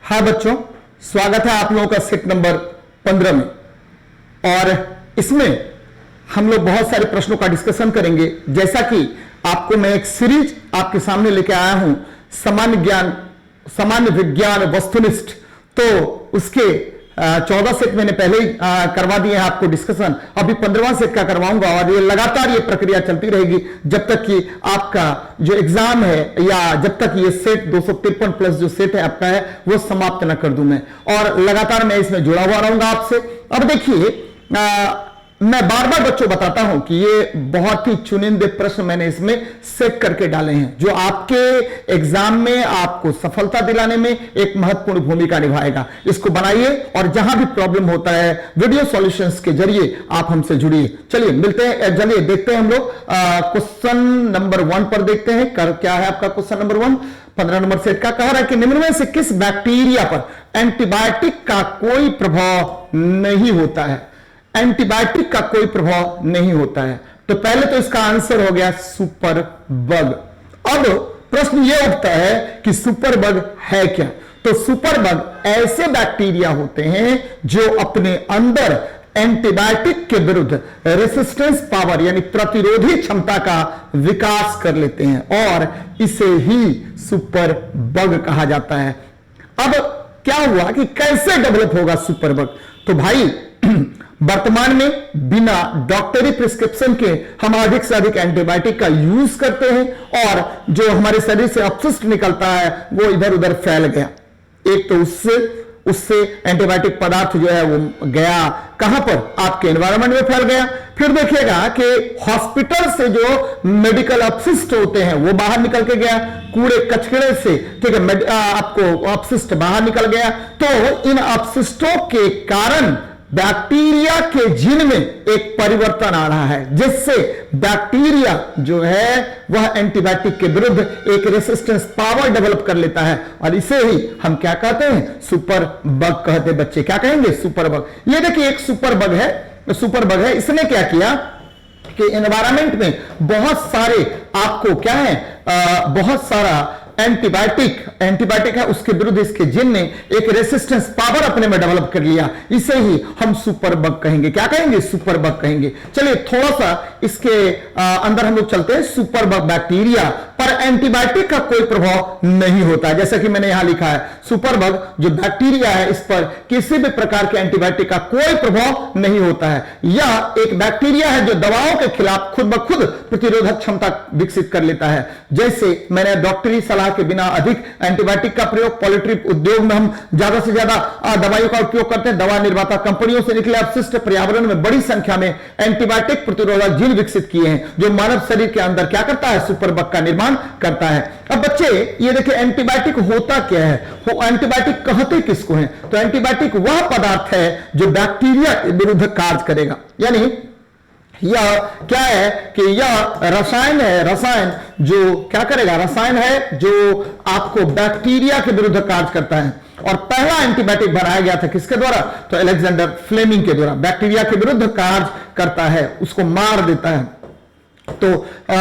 हाँ बच्चों, स्वागत है आप लोगों का सेट नंबर 15 में। और इसमें हम लोग बहुत सारे प्रश्नों का डिस्कशन करेंगे। जैसा कि आपको मैं एक सीरीज आपके सामने लेके आया हूं, सामान्य विज्ञान वस्तुनिष्ठ, तो उसके 14 सेट मैंने पहले ही करवा दिए हैं आपको डिस्कशन। अभी 15वां सेट का करवाऊंगा और ये लगातार ये प्रक्रिया चलती रहेगी जब तक कि आपका जो एग्जाम है या जब तक ये सेट 253 प्लस जो सेट है आपका है वो समाप्त ना कर दूं मैं। और लगातार मैं इसमें जुड़ा हुआ रहूंगा आपसे। अब देखिए, मैं बार बार बच्चों बताता हूं कि ये बहुत ही चुनिंदे प्रश्न मैंने इसमें सेट करके डाले हैं जो आपके एग्जाम में आपको सफलता दिलाने में एक महत्वपूर्ण भूमिका निभाएगा। इसको बनाइए और जहां भी प्रॉब्लम होता है वीडियो सॉल्यूशंस के जरिए आप हमसे जुड़िए। चलिए मिलते हैं, चलिए देखते हैं हम लोग क्वेश्चन नंबर 1 पर देखते हैं। क्या है आपका क्वेश्चन नंबर 1 15 नंबर सेट का। कह रहा है कि निम्न में से किस बैक्टीरिया पर एंटीबायोटिक का कोई प्रभाव नहीं होता है। एंटीबायोटिक का कोई प्रभाव नहीं होता है। तो पहले तो इसका आंसर हो गया सुपर बग। अब प्रश्न यह उठता है कि सुपर बग है क्या। तो सुपर बग ऐसे बैक्टीरिया होते हैं जो अपने अंदर एंटीबायोटिक के विरुद्ध रेसिस्टेंस पावर यानी प्रतिरोधी क्षमता का विकास कर लेते हैं और इसे ही सुपर बग कहा जाता है। अब क्या हुआ कि कैसे डेवलप होगा सुपर बग। तो भाई वर्तमान में बिना डॉक्टरी प्रिस्क्रिप्शन के हम अधिक से अधिक एंटीबायोटिक का यूज करते हैं और जो हमारे शरीर से अपशिष्ट निकलता है वो इधर उधर फैल गया। एक तो उससे एंटीबायोटिक पदार्थ जो है वो गया कहां पर, आपके एनवायरनमेंट में फैल गया। फिर देखिएगा कि हॉस्पिटल से जो मेडिकल अपशिष्ट होते हैं वो बाहर निकल के गया, कूड़े कचरे से, ठीक है, आपको अपशिष्ट बाहर निकल गया। तो इन अपशिष्टों के कारण बैक्टीरिया के जीन में एक परिवर्तन आ रहा है जिससे बैक्टीरिया जो है वह एंटीबायोटिक के विरुद्ध एक रेसिस्टेंस पावर डेवलप कर लेता है और इसे ही हम क्या कहते हैं, सुपर बग कहते हैं। बच्चे क्या कहेंगे, सुपर बग। ये देखिए एक सुपर बग है। इसने क्या किया कि एनवायरमेंट में बहुत सारे आपको क्या है, बहुत सारा एंटीबायोटिक है, उसके विरुद्ध इसके जीन ने एक रेसिस्टेंस पावर अपने में डेवलप कर लिया। इसे ही हम सुपर बग कहेंगे। क्या कहेंगे, सुपर बग कहेंगे। चलिए थोड़ा सा इसके अंदर हम लोग चलते हैं। सुपर बग बैक्टीरिया पर एंटीबायोटिक का कोई प्रभाव नहीं होता। जैसा कि मैंने यहां लिखा है, सुपर बग जो बैक्टीरिया है इस पर किसी भी प्रकार के एंटीबायोटिक का कोई प्रभाव नहीं होता है। यह एक बैक्टीरिया है जो दवाओं के खिलाफ खुद ब खुद प्रतिरोधक क्षमता विकसित कर लेता है। जैसे मैंने डॉक्टरी सलाह के बिना अधिक एंटीबायोटिक का प्रयोग, पोल्ट्री उद्योग में हम ज्यादा से ज्यादा दवाइयों का उपयोग करते हैं। दवा निर्माता कंपनियों से निकले अपशिष्ट पर्यावरण में बड़ी संख्या में एंटीबायोटिक प्रतिरोधक जीन विकसित किए हैं जो मानव शरीर के अंदर क्या करता है, सुपर बग का निर्माण करता है। अब बच्चे ये देखिए एंटीबायोटिक होता क्या है, वो एंटीबायोटिक कहते किसको हैं। तो एंटीबायोटिक वह पदार्थ है जो बैक्टीरिया के विरुद्ध कार्य करेगा। यानी यह क्या है कि यह रसायन है, रसायन जो क्या करेगा, रसायन है जो आपको बैक्टीरिया के विरुद्ध कार्य करता है। और पहला एंटीबायोटिक बनाया गया था किसके द्वारा, तो अलेक्जेंडर फ्लेमिंग के द्वारा। बैक्टीरिया के विरुद्ध कार्य करता है, उसको मार देता है, तो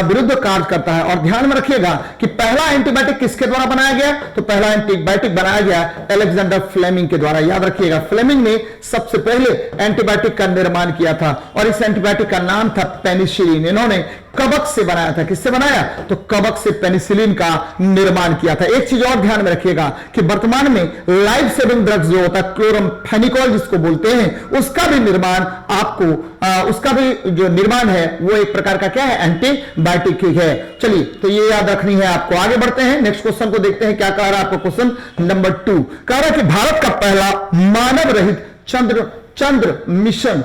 विरुद्ध कार्य करता है। और ध्यान में रखिएगा कि पहला एंटीबायोटिक किसके द्वारा बनाया गया, तो पहला एंटीबायोटिक बनाया गया अलेक्जेंडर फ्लेमिंग के द्वारा। याद रखिएगा फ्लेमिंग ने सबसे पहले एंटीबायोटिक का निर्माण किया था और इस एंटीबायोटिक का नाम था पेनिसिलिन। इन्होंने कवक से बनाया था। किससे बनाया, तो कवक से पेनिसिलिन का निर्माण किया था। एक चीज और ध्यान में रखिएगा कि वर्तमान में लाइफ सेविंग ड्रग्स जो होता है क्लोरामफेनिकोल जिसको बोलते हैं, उसका भी निर्माण आपको उसका भी जो निर्माण है वो एक प्रकार का क्या है, एंटीबायोटिक है। चलिए तो ये याद रखनी है आपको। आगे बढ़ते हैं, नेक्स्ट क्वेश्चन को देखते हैं। क्या कह रहा है आपको क्वेश्चन नंबर 2। कह रहा है कि भारत का पहला मानव रहित चंद्र मिशन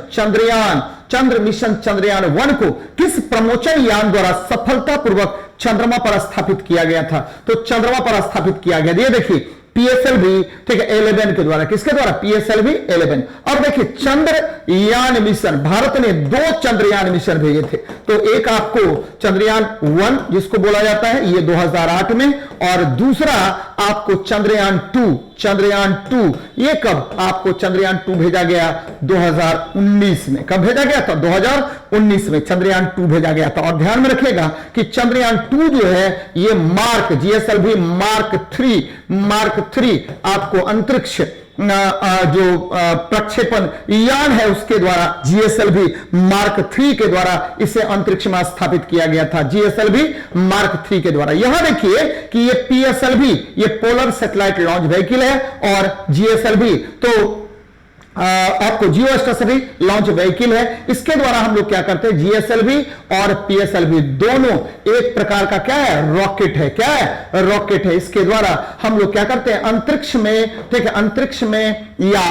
चंद्रयान 1 को किस प्रमोशन यान द्वारा सफलतापूर्वक चंद्रमा पर स्थापित किया गया था। तो चंद्रमा पर स्थापित किया गया, ये देखिए PSLV, ठीक है, 11 के द्वारा। किसके द्वारा, PSLV 11। अब देखिए चंद्रयान मिशन, भारत ने 2 चंद्रयान मिशन भेजे थे। तो एक आपको चंद्रयान 1 जिसको बोला जाता है ये 2008 में, और दूसरा आपको चंद्रयान 2 ये कब आपको चंद्रयान 2 भेजा गया, 2019 में। कब भेजा गया था, 2019 में चंद्रयान 2 भेजा गया था। और ध्यान में रखिएगा कि चंद्रयान 2 जो है ये मार्क GSLV मार्क 3 आपको अंतरिक्ष जो प्रक्षेपण यान है उसके द्वारा GSLV मार्क 3 के द्वारा इसे अंतरिक्ष में स्थापित किया गया था, GSLV मार्क 3 के द्वारा। यहां देखिए कि ये PSLV ये पोलर सैटेलाइट लॉन्च व्हीकल है और GSLV तो आपको जियो स्टेशनरी लॉन्च व्हीकल है। इसके द्वारा हम लोग क्या करते हैं, GSLV और PSLV दोनों एक प्रकार का क्या है, रॉकेट है। क्या है, रॉकेट है। इसके द्वारा हम लोग क्या करते हैं, अंतरिक्ष में, ठीक है, अंतरिक्ष में या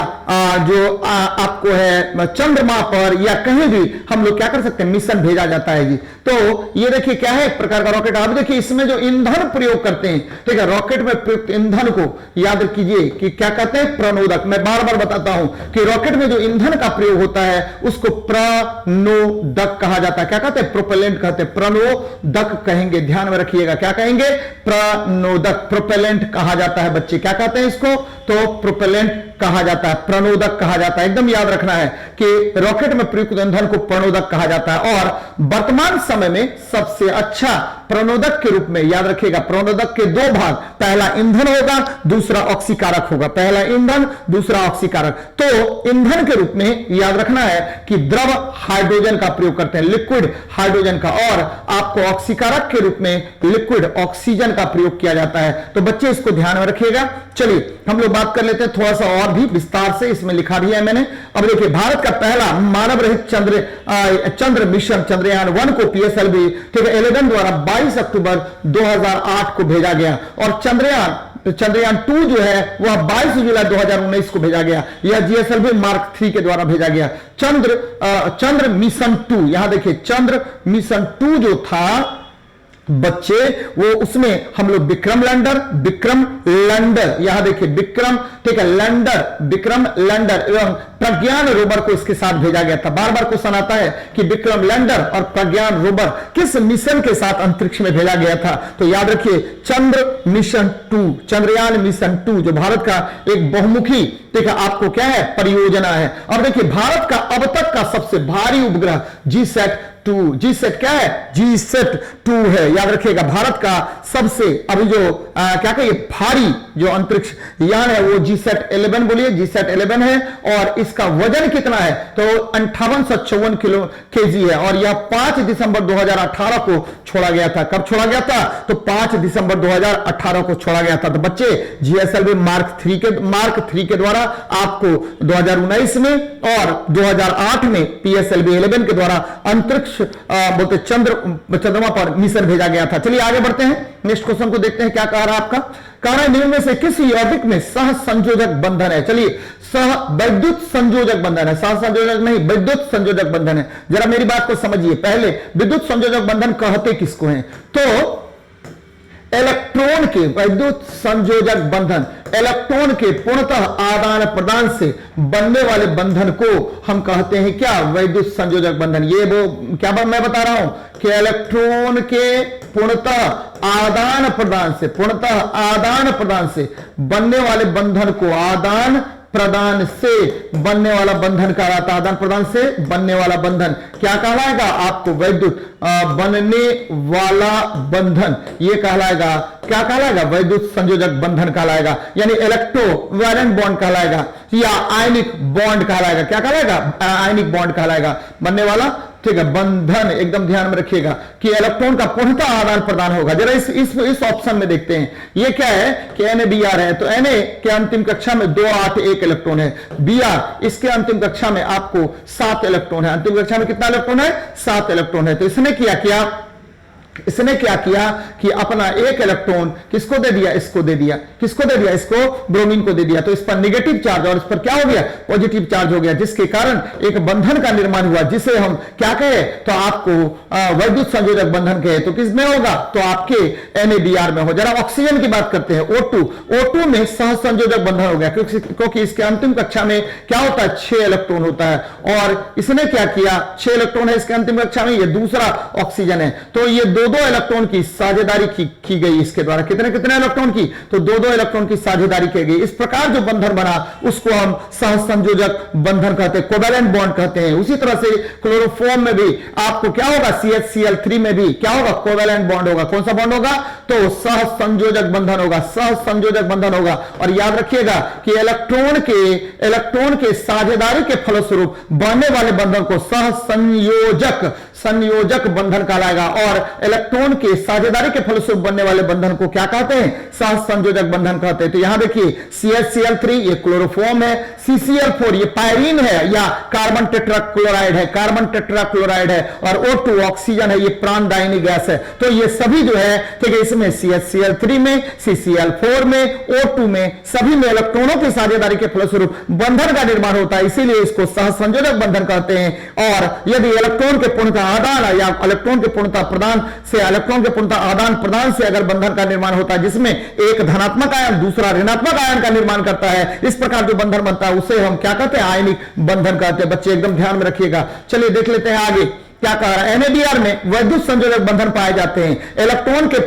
जो आपको है चंद्रमा पर या कहीं भी हम लोग क्या कर सकते हैं, मिशन भेजा जाता है जी। तो ये देखिए क्या है, एक प्रकार का रॉकेट। आप देखिए इसमें जो ईंधन प्रयोग करते हैं, ठीक है, रॉकेट में प्रयुक्त ईंधन को याद कीजिए कि क्या कहते हैं, प्रणोदक। मैं बार बार बताता हूं कि रॉकेट में जो ईंधन का प्रयोग होता है उसको प्रणोदक कहा जाता है। क्या कहते हैं, प्रोपेलेंट कहते हैं, प्रणोदक कहेंगे। ध्यान में रखिएगा, क्या कहेंगे, प्रणोदक, प्रोपेलेंट कहा जाता है। बच्चे क्या कहते हैं इसको, तो प्रोपेलेंट कहा जाता है, प्रणोदक कहा जाता है। एकदम याद रखना है कि रॉकेट में प्रयुक्त ईंधन को प्रणोदक कहा जाता है। और वर्तमान समय में सबसे अच्छा प्रणोदक के रूप में याद रखिएगा, प्रणोदक के दो भाग, पहला ईंधन होगा, दूसरा ऑक्सीकारक होगा। पहला ईंधन, दूसरा ऑक्सीकारक। तो ईंधन के रूप में याद रखना है कि द्रव हाइड्रोजन का प्रयोग करते हैं, लिक्विड हाइड्रोजन का, और आपको ऑक्सीकारक के रूप में लिक्विड ऑक्सीजन का प्रयोग किया जाता है। तो बच्चे इसको ध्यान में रखिएगा। चलिए हम लोग बात कर लेते हैं थोड़ा सा और भी विस्तार से, इसमें लिखा भी है मैंने। अब देखिए भारत का पहला मानव रहित चंद्र मिशन चंद्रयान 1 को PSLV, ठीक है, 11 द्वारा 22 अक्टूबर 2008 को भेजा गया। और चंद्रयान 2 जो है वह 22 जुलाई 2019 को भेजा गया। यह GSLV मार्क 3 के द्वारा भेजा गया। चंद्र मिशन 2, यहां देखिए चंद्र मिशन 2 जो था बच्चे, वो उसमें हम लोग विक्रम लैंडर, यहां देखिए विक्रम, ठीक है, विक्रम लैंडर एवं प्रज्ञान रोवर को इसके साथ भेजा गया था। बार बार क्वेश्चन आता है कि विक्रम लैंडर और प्रज्ञान रोवर किस मिशन के साथ अंतरिक्ष में भेजा गया था। तो याद रखिए चंद्रयान मिशन 2 जो भारत का एक बहुमुखी, ठीक है, आपको क्या है, परियोजना है। अब देखिए भारत का अब तक का सबसे भारी उपग्रह GSAT क्या है, GSAT 2 है। याद रखिएगा भारत का सबसे अभी जो क्या कहिए भारी जो अंतरिक्ष यान है वो GSAT 11, बोलिए GSAT 11 है। और इसका वजन कितना है, तो 5854 kg है। और यह 5 दिसंबर 2018 को छोड़ा गया था। कब छोड़ा गया था, तो 5 दिसंबर 2018 को छोड़ा गया था। तो बच्चे GSLV मार्क 3 के द्वारा आपको 2019 में और 2008 में PSLV 11 के द्वारा अंतरिक्ष बोलते चंद्रमा पर मिशन भेजा गया था। चलिए आगे बढ़ते हैं, नेक्स्ट क्वेश्चन को देखते हैं क्या कह रहा है आपका। कह रहा है निम्न में से किस यौगिक में सह संयोजक बंधन है। चलिए सह वैद्युत संयोजक बंधन है, सह संयोजक नहीं, वैद्युत संयोजक बंधन है। जरा मेरी बात को समझिए। पहले विद्युत संयोजक बंधन कहते किसको हैं, तो इलेक्ट्रॉन के वैद्युत संयोजक बंधन, इलेक्ट्रॉन के पूर्णतः आदान प्रदान से बनने वाले बंधन को हम कहते हैं क्या, वैद्युत संयोजक बंधन। ये वो क्या मैं बता रहा हूं कि इलेक्ट्रॉन के पूर्णतः आदान प्रदान से बनने वाले बंधन को, आदान प्रदान से बनने वाला बंधन कहलाता है। आदान प्रदान से बनने वाला बंधन क्या कहलाएगा, आपको वैद्युत बनने वाला बंधन ये कहलाएगा, क्या कहलाएगा, वैद्युत संयोजक बंधन कहलाएगा। यानी इलेक्ट्रोवैलेंट बॉन्ड कहलाएगा या आयनिक बॉन्ड कहलाएगा। क्या कहलाएगा, आयनिक बॉन्ड कहलाएगा बनने वाला, ठीक है, बंधन। एकदम ध्यान में रखिएगा कि इलेक्ट्रॉन का पूर्णतः आदान प्रदान होगा। जरा इस ऑप्शन में देखते हैं, ये क्या है कि NaBr है। तो Na के अंतिम कक्षा में 2 8 1 इलेक्ट्रॉन है। Br इसके अंतिम कक्षा में आपको 7 इलेक्ट्रॉन है। अंतिम कक्षा में कितना इलेक्ट्रॉन है, 7 इलेक्ट्रॉन है। तो इसने क्या किया कि अपना एक इलेक्ट्रॉन किसको दे दिया, इसको दे दिया। किसको दे दिया, इसको, ब्रोमीन को दे दिया। तो इस पर नेगेटिव चार्ज और इस पर क्या हो गया, पॉजिटिव चार्ज हो गया, जिसके कारण एक बंधन का निर्माण हुआ, जिसे हम क्या कहे, तो आपको वैद्युत संयोजक बंधन कहे। तो किसमें होगा, तो आपके NaBr में हो। जरा ऑक्सीजन की बात करते हैं, O2 में सह संयोजक बंधन हो गया, क्योंकि इसके अंतिम कक्षा में क्या होता है, 6 इलेक्ट्रॉन होता है। और इसने क्या किया, 6 इलेक्ट्रॉन है इसके अंतिम कक्षा में, ये दूसरा ऑक्सीजन है। तो ये दो दो इलेक्ट्रॉन की साझेदारी की गई इसके द्वारा। कितने कितने इलेक्ट्रॉन की? तो दो दो इलेक्ट्रॉन की साझेदारी की गई। इस प्रकार जो बंधन बना उसको हम सहसंयोजक बंधन कहते हैं, कोवैलेंट बॉन्ड कहते हैं। उसी तरह से क्लोरोफॉर्म में भी आपको क्या होगा, CH-Cl3 में भी क्या होगा, कोवैलेंट बॉन्ड होगा। कौन सा बॉन्ड होगा? तो सहसंयोजक बंधन होगा, सहसंयोजक बंधन होगा। और याद रखिएगा कि इलेक्ट्रॉन के साझेदारी के फलस्वरूप बनने वाले बंधन को संयोजक बंधन कहलाएगा, और इलेक्ट्रॉन के साझेदारी के फलस्वरूप बनने वाले बंधन को क्या कहते हैं? सहसंयोजक बंधन कहते हैं। तो यहां देखिए CH-Cl3 ये क्लोरोफॉर्म है, CCl4 ये पायरीन है या कार्बन टेट्राक्लोराइड है, कार्बन टेट्राक्लोराइड है, और O2 ऑक्सीजन है, ये प्राणदायिनी गैस है। तो ये सभी जो है, ठीक है, इसमें CH-Cl3 में, CCl4 में, O2 में, सभी में इलेक्ट्रॉनों की साझेदारी के फलस्वरूप बंधन का निर्माण होता है, इसीलिए इसको सहसंयोजक बंधन कहते हैं। और यदि इलेक्ट्रॉन के पूर्णतः आदान या इलेक्ट्रॉन के पूर्णतः प्रदान से, इलेक्ट्रॉन के पूर्णतः आदान प्रदान से अगर बंधन का निर्माण होता है जिसमें एक धनात्मक आयन दूसरा ऋणात्मक आयन का निर्माण करता है, इस प्रकार जो बंधन बनता है उसे हम क्या कहते हैं? आयनिक बंधन कहते हैं। बच्चे एकदम ध्यान में रखिएगा। चलिए देख लेते हैं आगे क्या कह रहा है। NADR में वैद्युत संयोजक बंधन पाए जाते हैं। इलेक्ट्रॉन के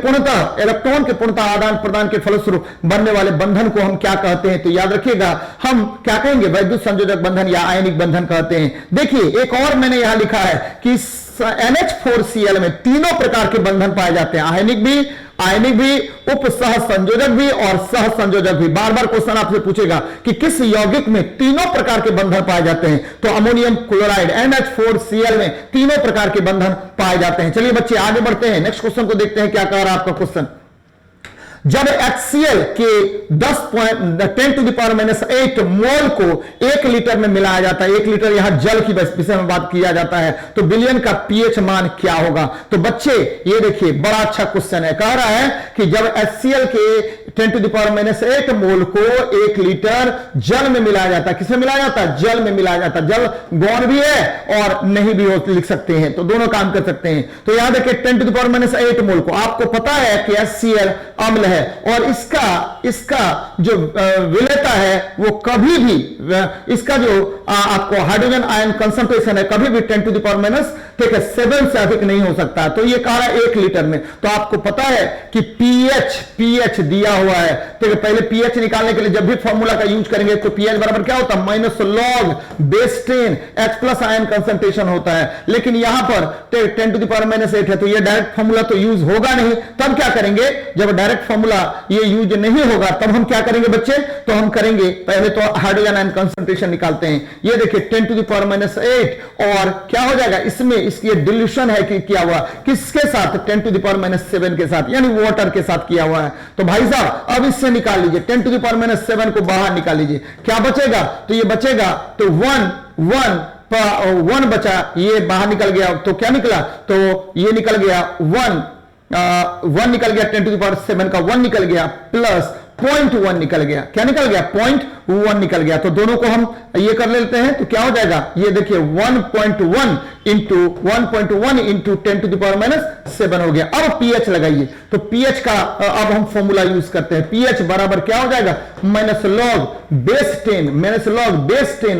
पूर्णतः आदान प्रदान के फलस्वरूप बनने वाले बंधन को हम क्या कहते हैं? तो याद रखिएगा, हम क्या कहेंगे? वैद्युत संयोजक बंधन या आयनिक बंधन कहते हैं। देखिए एक और मैंने यहां लिखा है कि NH4Cl में तीनों प्रकार के बंधन पाए जाते हैं, आयनिक भी, उप सहसंयोजक भी और सहसंयोजक भी। बार बार क्वेश्चन आपसे पूछेगा कि किस यौगिक में तीनों प्रकार के बंधन पाए जाते हैं? तो अमोनियम क्लोराइड NH4Cl में तीनों प्रकार के बंधन पाए जाते हैं। चलिए बच्चे आगे बढ़ते हैं, नेक्स्ट क्वेश्चन को देखते हैं क्या कह रहा है आपका क्वेश्चन। जब HCl के 10⁻⁸ मोल को 1 लीटर में मिलाया जाता है, 1 लीटर यहां जल की विषय में बात किया जाता है, तो विलयन का pH मान क्या होगा? तो बच्चे ये देखिए बड़ा अच्छा क्वेश्चन है। कह रहा है कि जब HCl के 10⁻⁸ मोल को 1 लीटर जल में मिलाया जाता है, किसमें मिलाया जाता है? जल में मिलाया जाता है। जल गौण भी है और नहीं भी हो, लिख सकते हैं, तो दोनों काम कर सकते हैं। तो यहां देखिए 10⁻⁸ मोल को, आपको पता है कि HCl अम्ल है और इसका जो विलेयता है वो कभी भी, इसका जो आपको हाइड्रोजन आयन कंसंट्रेशन है कभी भी 10⁻⁷ से अधिक नहीं हो सकता। तो ये कह रहा है 1 लीटर में। तो आपको पता है कि pH दिया हुआ है। तो पहले pH निकालने के लिए जब भी फॉर्मूला का यूज करेंगे तो pH बराबर क्या होता है? -log base 10 H+ ion concentration होता है। लेकिन यहां पर 10⁻⁸ है तो ये डायरेक्ट फॉर्मूला तो यूज होगा नहीं। तब क्या करेंगे? जब डायरेक्ट फॉर्मूला ये यूज नहीं होगा तब हम क्या करेंगे बच्चे? तो हम करेंगे पहले तो हाइड्रोजन आयन कंसंट्रेशन निकालते हैं। ये देखिए 10⁻⁸ और क्या हो जाएगा इसमें? इसकी डिल्यूशन है कि किया हुआ किसके साथ? 10⁻⁷ के साथ, यानी वाटर के साथ किया हुआ है। तो भाई साहब अब इससे निकाल लीजिए 10⁻⁷ को बाहर निकाल लीजिए, क्या बचेगा? तो ये बचेगा तो 1 बचा, ये बाहर निकल गया तो क्या निकला? तो ये निकल गया 1 निकल गया, 10⁻⁷ का 1 निकल गया प्लस 0.1 निकल गया। क्या निकल गया? 0.1 निकल गया। तो दोनों को हम ये कर लेते हैं तो क्या हो जाएगा? ये देखिए 1.1 इंटू 10⁻⁷ हो गया। अब pH लगाइए, तो pH का अब हम फॉर्मूला यूज करते हैं। pH बराबर क्या हो जाएगा? -log base 10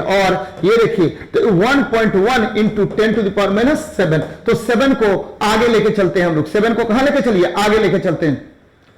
और ये देखिए तो 1.1 इंटू 10⁻⁷। तो 7 को आगे लेके चलते हैं हम लोग। 7 को कहां लेके चलिए? आगे लेके चलते हैं।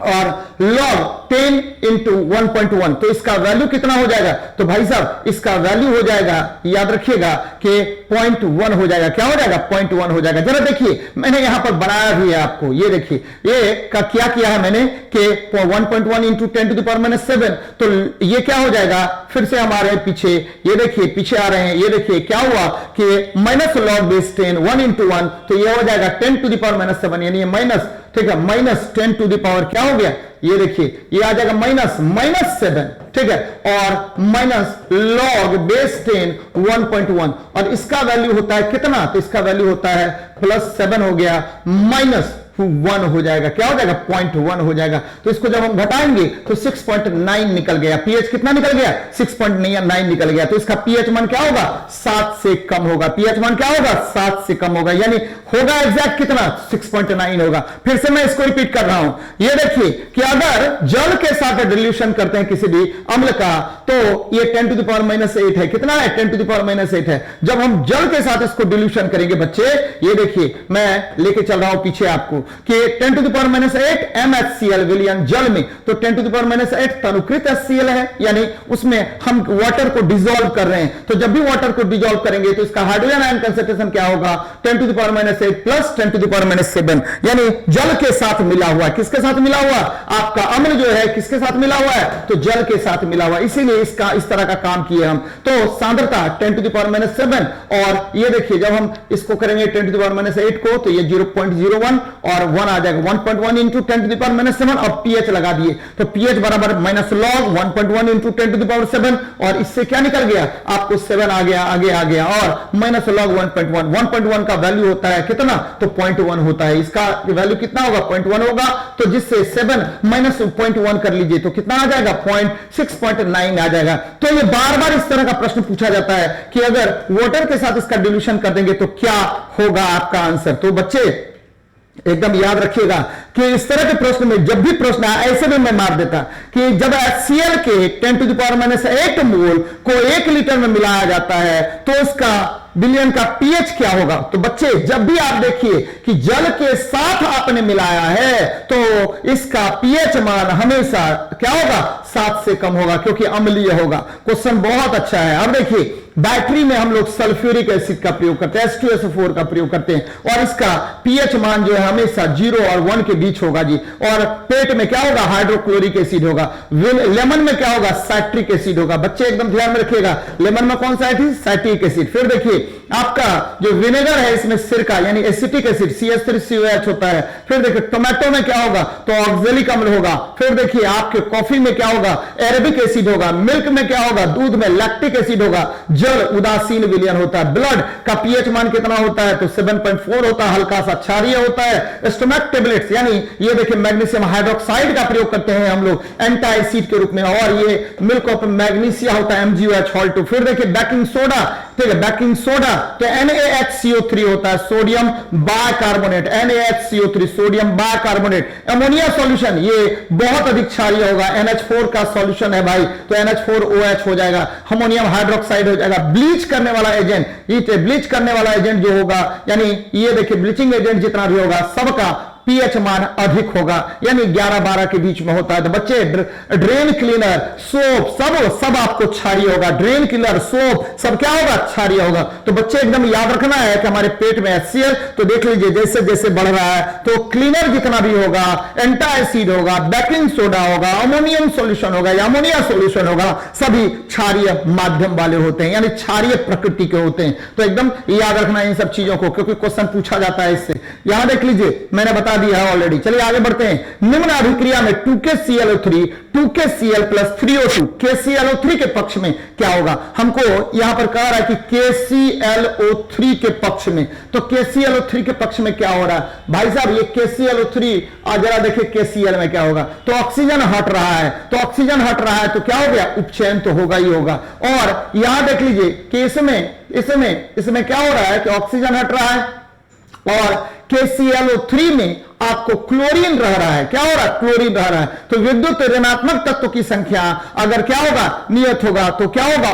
और log 10 इंटू 1.1, तो इसका वैल्यू कितना हो जाएगा? तो भाई साहब इसका वैल्यू हो जाएगा, याद रखिएगा कि 0.1 हो जाएगा। क्या हो जाएगा? 0.1 हो जाएगा। जरा देखिए मैंने यहां पर बनाया भी है आपको, ये देखिए ये का क्या किया है मैंने कि 1.1 इंटू 10⁻⁷, तो ये क्या हो जाएगा? फिर से हमारे पीछे, ये देखिए पीछे आ रहे हैं, ये देखिए क्या हुआ कि -log base 10 1 इंटू 1, तो ये हो जाएगा 10⁻⁷, यानी ये माइनस, ठीक है, -10 क्या हो गया? ये देखिए ये आ जाएगा -7, ठीक है, और -log base 10 1.1, और इसका वैल्यू होता है कितना? तो इसका वैल्यू होता है +7 हो गया, -1 हो जाएगा। क्या हो जाएगा? 0.1 हो जाएगा। तो इसको जब हम घटाएंगे तो 6.9 निकल गया। pH कितना निकल गया? 6.9 निकल गया। तो इसका pH मान क्या होगा? 7 से कम होगा। pH मान क्या होगा? 7 से कम होगा, यानी होगा एग्जैक्ट कितना? 6.9 होगा। फिर से मैं इसको रिपीट कर रहा हूं। ये देखिए कि अगर जल के साथ डिल्यूशन करते हैं किसी भी अम्ल का, तो ये 10⁻⁸ है। कितना है? 10⁻⁸ है। जब हम जल के साथ इसको डिल्यूशन करेंगे बच्चे, ये देखिए मैं लेके चल रहा हूं पीछे आपको, कि 10 टू द पावर -8 MHCl विलयन जल में, तो 10 टू द पावर -8 तनुकृत HCl है, यानी उसमें हम वाटर को डिसॉल्व कर रहे हैं। तो जब भी वाटर को डिसॉल्व करेंगे तो इसका हाइड्रोजन आयन कंसंट्रेशन क्या होगा, 10 to the power -8 plus 10 to the power -7, यानी जल के साथ मिला हुआ। किसके साथ मिला हुआ, आपका अम्ल जो है किसके साथ मिला हुआ है, तो जल के साथ मिला हुआ, इसीलिए इसका इस तरह का काम किए हम। तो सांद्रता 10 टू द पावर -7, और ये देखिए जब हम इसको करेंगे 10 टू द पावर -8 को, तो ये 0.01 और 1 आ जाएगा, 1.1 इंटू 10 टू द पावर -7। अब पीएच लगा दिए, तो पीएच बराबर -log 1.1 into 10 to the power 7, और इससे क्या निकल गया, आपको 7 आ गया, आ गया, और -log 1.1 का वैल्यू होता है कितना, तो 0.1 होता है। इसका वैल्यू कितना होगा, 0.1 होगा, तो जिससे 7 माइनस 0.1 कर लीजिए तो कितना आ जाएगा, 6.9 आ जाएगा। तो ये बार बार इस तरह का प्रश्न पूछा जाता है कि अगर वाटर के साथ इसका डिल्यूशन कर देंगे तो क्या होगा आपका आंसर। तो बच्चे एकदम याद रखिएगा कि इस तरह के प्रश्न में जब भी प्रश्न आए, ऐसे भी मैं मार देता कि जब HCl के 10 टू द पावर -8 मोल को 1 लीटर में मिलाया जाता है तो उसका विलयन का पीएच क्या होगा। तो बच्चे जब भी आप देखिए कि जल के साथ आपने मिलाया है तो इसका पीएच मान हमेशा क्या होगा, 7 से कम होगा, क्योंकि अम्लीय होगा। क्वेश्चन बहुत अच्छा है। अब देखिए बैटरी में हम लोग सल्फ्यूरिक एसिड का प्रयोग करते हैं, H2SO4 का प्रयोग करते हैं, और इसका पीएच मान जो है हमेशा 0 और 1 के बीच होगा जी। और पेट में क्या होगा, हाइड्रोक्लोरिक एसिड होगा। लेमन में क्या होगा, साइट्रिक एसिड होगा। बच्चे एकदम ध्यान में रखिएगा, लेमन में कौन सा है, साइट्रिक एसिड। फिर देखिए आपका जो विनेगर है इसमें सिरका यानी एसिटिक एसिड CH3COH होता है। फिर देखिए टोमेटो में क्या होगा, तो ऑक्जेलिक अम्ल होगा। फिर देखिए आपके कॉफी में क्या होगा, एरेबिक एसिड होगा। मिल्क में क्या होगा, दूध में लैक्टिक एसिड होगा। जल उदासीन विलयन होता है। ब्लड का पीएच मान कितना होता है, तो 7.4 होता है, हल्का सा क्षारीय होता है। स्टोमैक टेबलेट्स यानी ये देखिए मैग्नीशियम हाइड्रोक्साइड का प्रयोग करते हैं हम लोग एंटी एसिड के रूप में, और ये मिल्क ऑफ मैग्नीशिया होता है MgOH। फिर देखिए बेकिंग सोडा, ठीक है, बेकिंग सोडा तो NaHCO3 होता है, sodium bicarbonate, NaHCO3 sodium bicarbonate. Ammonia solution ये बहुत अधिक क्षारीय होगा, NH4 का सॉल्यूशन है भाई, तो NH4OH हो जाएगा, अमोनियम हाइड्रोक्साइड हो जाएगा। ब्लीच करने वाला एजेंट, ये ब्लीच करने वाला एजेंट जो होगा, यानी ये देखिए ब्लीचिंग एजेंट जितना भी होगा सबका पीएच मान अधिक होगा, यानी 11-12 के बीच में होता है। तो बच्चे ड्रेन क्लीनर, सोप सब आपको क्षारीय होगा। ड्रेन क्लीनर, सोप सब क्या होगा, क्षारीय होगा। तो बच्चे एकदम याद रखना है कि हमारे पेट में HCl, तो देख लीजिए जैसे जैसे बढ़ रहा है तो क्लीनर जितना भी होगा, एंटी एसिड होगा, बेकिंग सोडा होगा, अमोनियम सॉल्यूशन होगा या अमोनिया सॉल्यूशन होगा, सभी क्षारीय माध्यम वाले होते हैं, यानी क्षारीय प्रकृति के होते हैं। तो एकदम याद रखना इन सब चीजों को, क्योंकि क्वेश्चन पूछा जाता है इससे। यहां देख लीजिए मैंने बता दिया है ऑलरेडी। चलिए आगे बढ़ते हैं। निम्न अभिक्रिया में 2KClO3 2KCl plus 3O2 KClO3 के पक्ष में क्या होगा। हमको यहां पर कह रहा है कि KClO3 के पक्ष में, तो KClO3 के पक्ष में क्या हो रहा है भाई साहब, ये KClO3 जरा देखिए KCl में क्या होगा, तो ऑक्सीजन हट रहा है, तो ऑक्सीजन हट रहा है तो क्या हो गया, उपचयन तो होगा ही होगा। और यहां देख लीजिए कि इसमें क्या हो रहा है कि ऑक्सीजन हट रहा है और KClO3 में आपको क्लोरीन रह रहा है। क्या हो रहा है, क्लोरीन रह रहा है। तो विद्युत ऋणात्मक तत्व की संख्या अगर क्या होगा, नियत होगा, तो क्या होगा,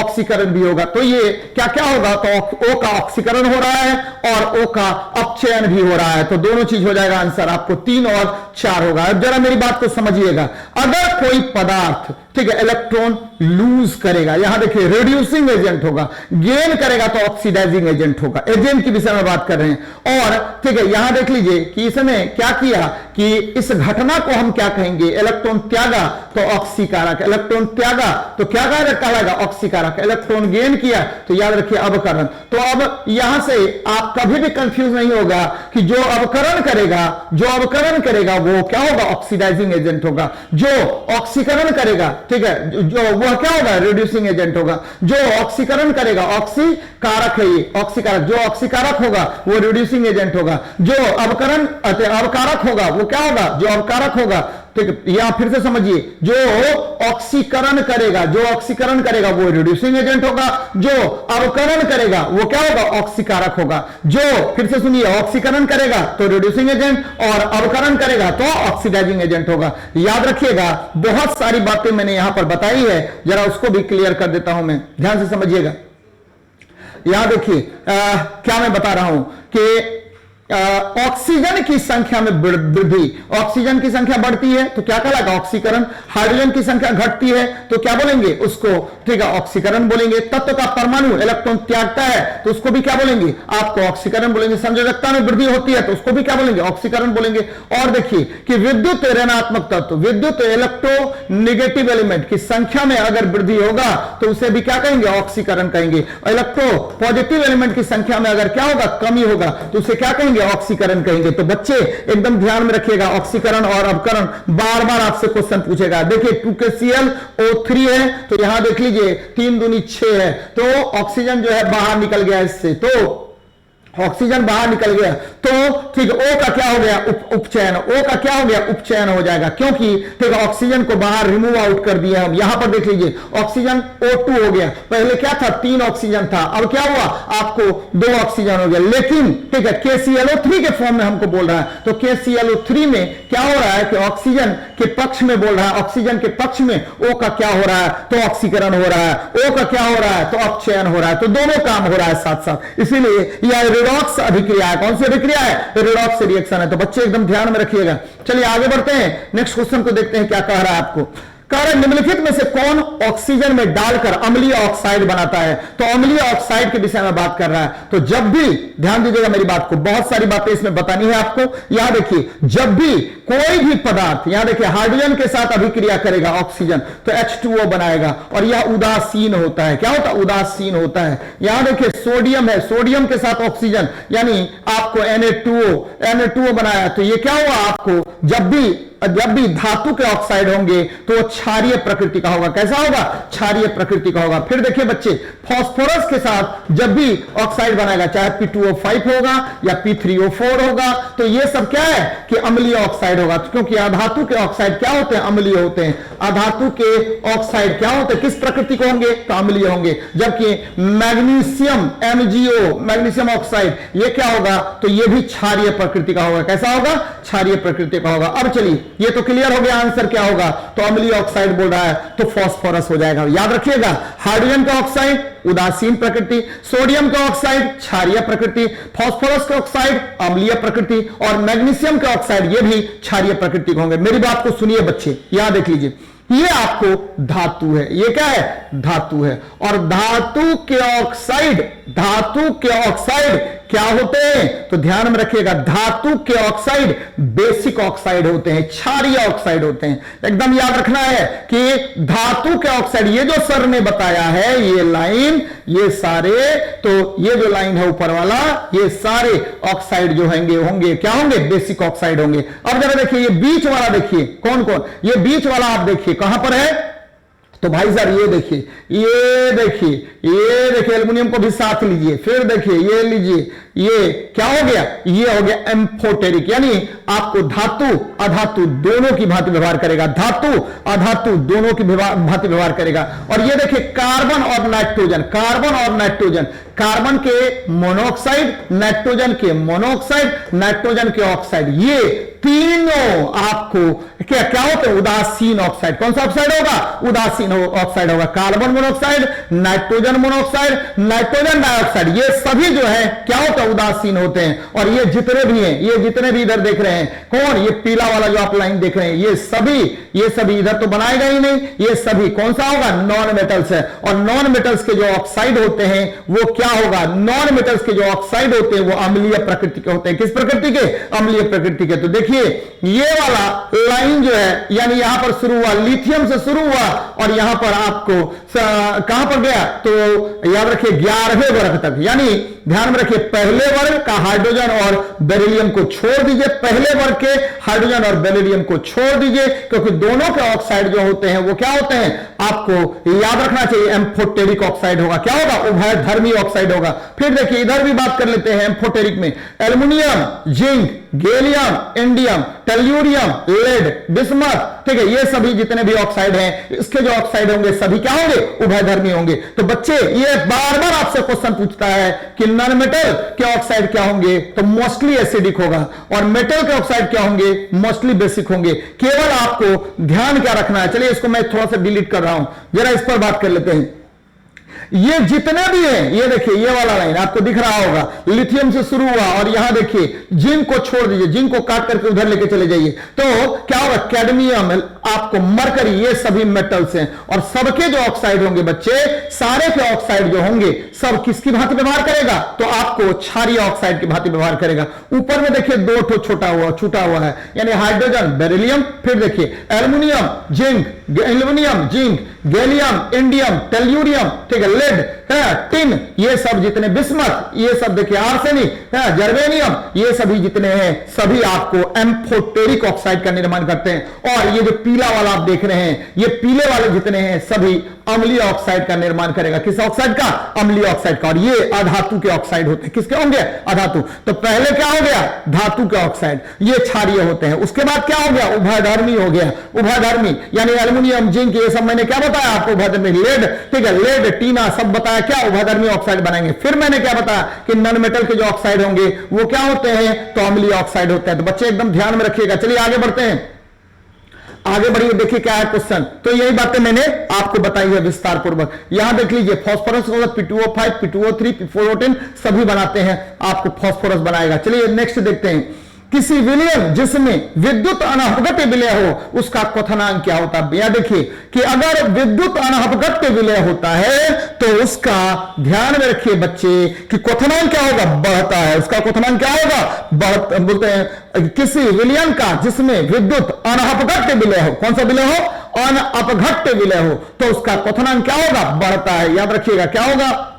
ऑक्सीकरण भी होगा। तो ये क्या क्या होगा, तो O का ऑक्सीकरण हो रहा है और O का अपचयन भी हो रहा है। तो दोनों चीज हो जाएगा आंसर, आपको 3 और 4 होगा। अब जरा मेरी बात को समझिएगा, अगर कोई पदार्थ ठीक है इलेक्ट्रॉन लूज करेगा, यहां देखिए रिड्यूसिंग एजेंट होगा, गेन करेगा तो ऑक्सीडाइजिंग एजेंट होगा। एजेंट की विषय में बात कर रहे हैं। और ठीक है यहां देख लीजिए कि इसने क्या किया कि इस घटना को हम क्या कहेंगे, इलेक्ट्रॉन त्यागा तो ऑक्सीकारक, इलेक्ट्रॉन त्यागा तो क्या कहलाएगा, ऑक्सीकारक। इलेक्ट्रॉन गेन किया तो याद रखिए अवकरण। तो अब यहां से आप कभी भी कंफ्यूज नहीं होगा कि जो अवकरण करेगा वो क्या होगा, ऑक्सीडाइजिंग एजेंट होगा। जो ऑक्सीकरण करेगा ठीक है, जो वह क्या होगा, रिड्यूसिंग एजेंट होगा। जो ऑक्सीकरण करेगा, ऑक्सीकारक है ये, ऑक्सीकारक। जो ऑक्सीकारक होगा वो रिड्यूसिंग एजेंट होगा। जो अवकारक होगा वो क्या होगा, जो अवकारक होगा। ठीक, या फिर से समझिए, जो ऑक्सीकरण करेगा वो रिड्यूसिंग एजेंट होगा। जो अवकरण करेगा वो क्या होगा, ऑक्सीकारक होगा। जो फिर से सुनिए, ऑक्सीकरण करेगा तो रिड्यूसिंग एजेंट और अवकरण करेगा तो ऑक्सीडाइजिंग एजेंट होगा। याद रखिएगा, बहुत सारी बातें मैंने यहां पर बताई है, जरा उसको भी क्लियर कर देता हूं मैं, ध्यान से समझिएगा। यहां देखिए क्या मैं बता रहा हूं कि ऑक्सीजन की संख्या में वृद्धि, ऑक्सीजन की संख्या बढ़ती है तो क्या कहलाएगा? ऑक्सीकरण। हाइड्रोजन की संख्या घटती है तो क्या बोलेंगे? उसको, ठीक है, ऑक्सीकरण बोलेंगे। तत्व का परमाणु इलेक्ट्रॉन त्यागता है तो उसको भी क्या बोलेंगे? आपको ऑक्सीकरण बोलेंगे। संयोजकता में वृद्धि होती है तो उसको भी क्या बोलेंगे? ऑक्सीकरण बोलेंगे। और देखिए कि विद्युत ऋणात्मक तत्व, विद्युत इलेक्ट्रोनेगेटिव एलिमेंट की संख्या में अगर वृद्धि होगा तो उसे भी क्या कहेंगे? ऑक्सीकरण कहेंगे। इलेक्ट्रो पॉजिटिव एलिमेंट की संख्या में अगर क्या होगा? कमी होगा तो उसे क्या कहेंगे? ऑक्सीकरण कहेंगे। तो बच्चे एकदम ध्यान में रखिएगा, ऑक्सीकरण और अवकरण बार बार आपसे क्वेश्चन पूछेगा। देखिए 2KClO3 है तो यहां देख लीजिए 3 दूनी 6 है तो ऑक्सीजन जो है बाहर निकल गया इससे, तो ऑक्सीजन बाहर निकल गया तो ठीक है, O का क्या हो गया? उपचयन। O का क्या हो गया? उपचयन हो जाएगा, क्योंकि ठीक है ऑक्सीजन को बाहर रिमूव आउट कर दिया हम। यहां पर देख लीजिए ऑक्सीजन O2 हो गया, पहले क्या था? 3 ऑक्सीजन था, अब क्या हुआ? आपको 2 ऑक्सीजन हो गया। लेकिन ठीक है KClO3 के फॉर्म में हमको बोल रहा है तो KClO3 में क्या हो रहा है कि ऑक्सीजन के पक्ष में बोल रहा है, ऑक्सीजन के पक्ष में O का क्या हो रहा है? तो ऑक्सीकरण हो रहा है। O का क्या हो रहा है? तो अपचयन हो रहा है। तो दोनों काम हो रहा है साथ साथ, इसीलिए यह रिडॉक्स अभिक्रिया है। कौन सी अभिक्रिया है? रिडॉक्स रिएक्शन है। तो बच्चे एकदम ध्यान में रखिएगा। चलिए आगे बढ़ते हैं, नेक्स्ट क्वेश्चन को देखते हैं क्या कह रहा है आपको। कह रहे निम्नलिखित में से कौन ऑक्सीजन में डालकर अम्लीय ऑक्साइड बनाता है? तो अम्लीय ऑक्साइड के विषय में बात कर रहा है। तो जब भी ध्यान दीजिएगा मेरी बात को, बहुत सारी बातें इसमें बतानी है आपको। यहां देखिए जब भी कोई भी पदार्थ, यहां देखिए हाइड्रोजन के साथ अभिक्रिया करेगा ऑक्सीजन तो H2O बनाएगा और यह उदासीन होता है। क्या होता है? उदासीन होता है। यहां देखिए सोडियम है, सोडियम के साथ ऑक्सीजन यानी आपको Na2O बनाया तो ये क्या हुआ? आपको जब भी धातु के ऑक्साइड होंगे तो क्षारीय प्रकृति का होगा। कैसा होगा? क्षारीय प्रकृति का होगा। फिर देखिए बच्चे फास्फोरस के साथ जब भी ऑक्साइड बनाएगा, चाहे P2O5 होगा या P3O4 होगा, तो ये सब क्या है कि अम्लीय ऑक्साइड होगा, क्योंकि अधातु के ऑक्साइड क्या होते हैं? अम्लीय होते हैं। अधातु के ऑक्साइड क्या होते हैं? किस प्रकृति को होंगे? तो अम्लीय होंगे। जबकि मैग्नीशियम MgO, मैग्नीशियम ऑक्साइड, ये क्या होगा? तो ये भी क्षारीय प्रकृति का होगा। कैसा होगा? क्षारीय प्रकृति का होगा। अब चलिए ये तो क्लियर हो गया, आंसर क्या होगा? तो अम्लीय ऑक्साइड बोल रहा है तो फास्फोरस हो जाएगा। याद रखिएगा, हाइड्रोजन का ऑक्साइड उदासीन प्रकृति, सोडियम का ऑक्साइड क्षारीय प्रकृति, फास्फोरस का ऑक्साइड अम्लीय प्रकृति और मैग्नीशियम का ऑक्साइड ये भी क्षारीय प्रकृति के होंगे। मेरी बात को सुनिए बच्चे, यहां देख लीजिए, ये आपको धातु है, ये क्या है? धातु है। और धातु के ऑक्साइड क्या होते हैं? तो ध्यान में रखिएगा, धातु के ऑक्साइड बेसिक ऑक्साइड होते हैं, क्षारीय ऑक्साइड होते हैं। एकदम याद रखना है कि धातु के ऑक्साइड, ये जो सर ने बताया है ये लाइन, ये सारे, तो ये जो लाइन है ऊपर वाला, ये सारे ऑक्साइड जो होंगे क्या होंगे? बेसिक ऑक्साइड होंगे। अब जरा देखिए ये बीच वाला देखिए, कौन कौन? ये बीच वाला आप देखिए कहां पर है? तो भाई साहब ये देखिए, एल्युमिनियम को भी साथ लीजिए, फिर देखिए ये लीजिए, ये क्या हो गया? ये हो गया एम्फोटेरिक, यानी आपको धातु अधातु दोनों की भांति व्यवहार करेगा, धातु अधातु दोनों की भांति व्यवहार करेगा। और ये देखिए कार्बन और नाइट्रोजन, कार्बन के मोनोऑक्साइड, नाइट्रोजन के मोनोऑक्साइड, नाइट्रोजन के ऑक्साइड, ये तीनों आपको क्या होते हैं? उदासीन ऑक्साइड। कौन सा ऑक्साइड होगा? उदासीन ऑक्साइड होगा। Carbon monoxide, nitrogen monoxide, nitrogen dioxide, ये सभी जो है क्या होता है? उदासीन होते हैं। और ये जितने भी हैं, ये जितने भी इधर देख रहे हैं, कौन? ये पीला वाला जो आप लाइन देख रहे हैं, ये सभी इधर तो बनाएगा ही नहीं, ये सभी कौन सा होगा? नॉन मेटल्स है। और नॉन मेटल्स के जो ऑक्साइड होते हैं वो क्या होगा? नॉन मेटल्स के जो ऑक्साइड होते हैं वो अम्लीय प्रकृति के होते हैं। किस प्रकृति के? अम्लीय प्रकृति के। तो देखिए ये वाला लाइन जो है, यानी यहां पर शुरू हुआ, लिथियम से शुरू हुआ और यहां पर आपको कहां पर गया? तो याद रखिए 11वें वर्ग तक, यानी ध्यान में रखिए पहले वर्ग का हाइड्रोजन और बेरिलियम को छोड़ दीजिए, पहले वर्ग के हाइड्रोजन और बेरिलियम को छोड़ दीजिए, क्योंकि दोनों के ऑक्साइड जो होते हैं वो क्या होते हैं? आपको याद रखना चाहिए एम्फोटेरिक ऑक्साइड होगा। क्या होगा? उभयधर्मी ऑक्साइड होगा। फिर देखिए इधर भी बात कर लेते हैं एम्फोटेरिक में, aluminium, zinc, gallium, indium, tellurium, lead, bismuth, ठीक है, ये सभी जितने भी ऑक्साइड हैं, इसके जो ऑक्साइड होंगे सभी क्या होंगे? उभयधर्मी होंगे। तो बच्चे ये बार बार आपसे क्वेश्चन पूछता है कि नॉन मेटल के ऑक्साइड क्या होंगे? तो मोस्टली एसिडिक होगा, और मेटल के ऑक्साइड क्या होंगे? मोस्टली बेसिक होंगे। केवल आपको ध्यान क्या रखना है, चलिए इसको मैं थोड़ा सा डिलीट कर रहा हूं, जरा इस पर बात कर लेते हैं। ये जितने भी हैं, ये देखिए ये वाला लाइन आपको दिख रहा होगा, लिथियम से शुरू हुआ और यहां देखिए जिंक को छोड़ दीजिए, जिंक को काट करके उधर लेके चले जाइए, तो क्या होगा, कैडमियम, आपको मरकरी, ये सभी मेटल्स हैं। और सबके जो ऑक्साइड होंगे बच्चे, सारे के ऑक्साइड जो होंगे सब किसकी भांति व्यवहार करेगा, तो आपको क्षारीय ऑक्साइड की भांति व्यवहार करेगा। ऊपर में देखिए दो ठो छूटा हुआ है, यानी हाइड्रोजन, बेरिलियम, फिर देखिए aluminium, zinc, aluminium, zinc, gallium, indium, tellurium, ठीक है, लेड है, टिन, ये सब जितने, बिस्मथ, ये सब देखिए, आर्सेनिक है, जर्मेनियम, ये सभी जितने हैं सभी आपको एम्फोटेरिक ऑक्साइड का निर्माण करते हैं। और ये जो पीला वाला आप देख रहे हैं, ये पीले वाले जितने हैं सभी अम्लीय ऑक्साइड का निर्माण करेगा। किस ऑक्साइड का, अम्लीय ऑक्साइड का। और ये अधातु के ऑक्साइड होते हैं, किसके होंगे, अधातु। तो पहले क्या हो गया, धातु के ऑक्साइड, ये क्षारीय होते हैं। उसके बाद क्या हो गया, उभयधर्मी हो गया, उभयधर्मी यानी एल्युमिनियम, जिंक, ये सब मैंने क्या बताया आपको, उभयधर्मी, लेड, ठीक है, लेड, टीना, सब बताया क्या, उभयधर्मी ऑक्साइड बनाएंगे। फिर मैंने क्या बताया कि नॉन मेटल के जो ऑक्साइड होंगे वो क्या होते हैं, तो अम्लीय ऑक्साइड होते हैं। तो बच्चे एकदम ध्यान में रखिएगा। चलिए आगे बढ़ते हैं, आगे बढ़िए, देखिए क्या है क्वेश्चन। तो यही बातें मैंने आपको बताई है विस्तार पूर्वक। यहां देख लीजिए, फास्फोरस होगा, P2O5, P2O3, P4O10 सभी बनाते हैं, आपको फास्फोरस बनाएगा। चलिए नेक्स्ट देखते हैं, किसी विलयन जिसमें विद्युत अनहपगत विलय हो उसका क्वथनांक क्या होता है। यहां देखिए कि अगर विद्युत अनहपगत विलय होता है तो उसका ध्यान में रखिए बच्चे कि क्वथनांक क्या होगा, बढ़ता है। उसका क्वथनांक क्या होगा, बोलते हैं किसी विलयन का जिसमें विद्युत अनहपगत विलय हो। कौन सा विलय हो, अनअपघट्य विलय हो, तो उसका क्वथनांक क्या होगा, बढ़ता है। याद रखिएगा क्या होगा,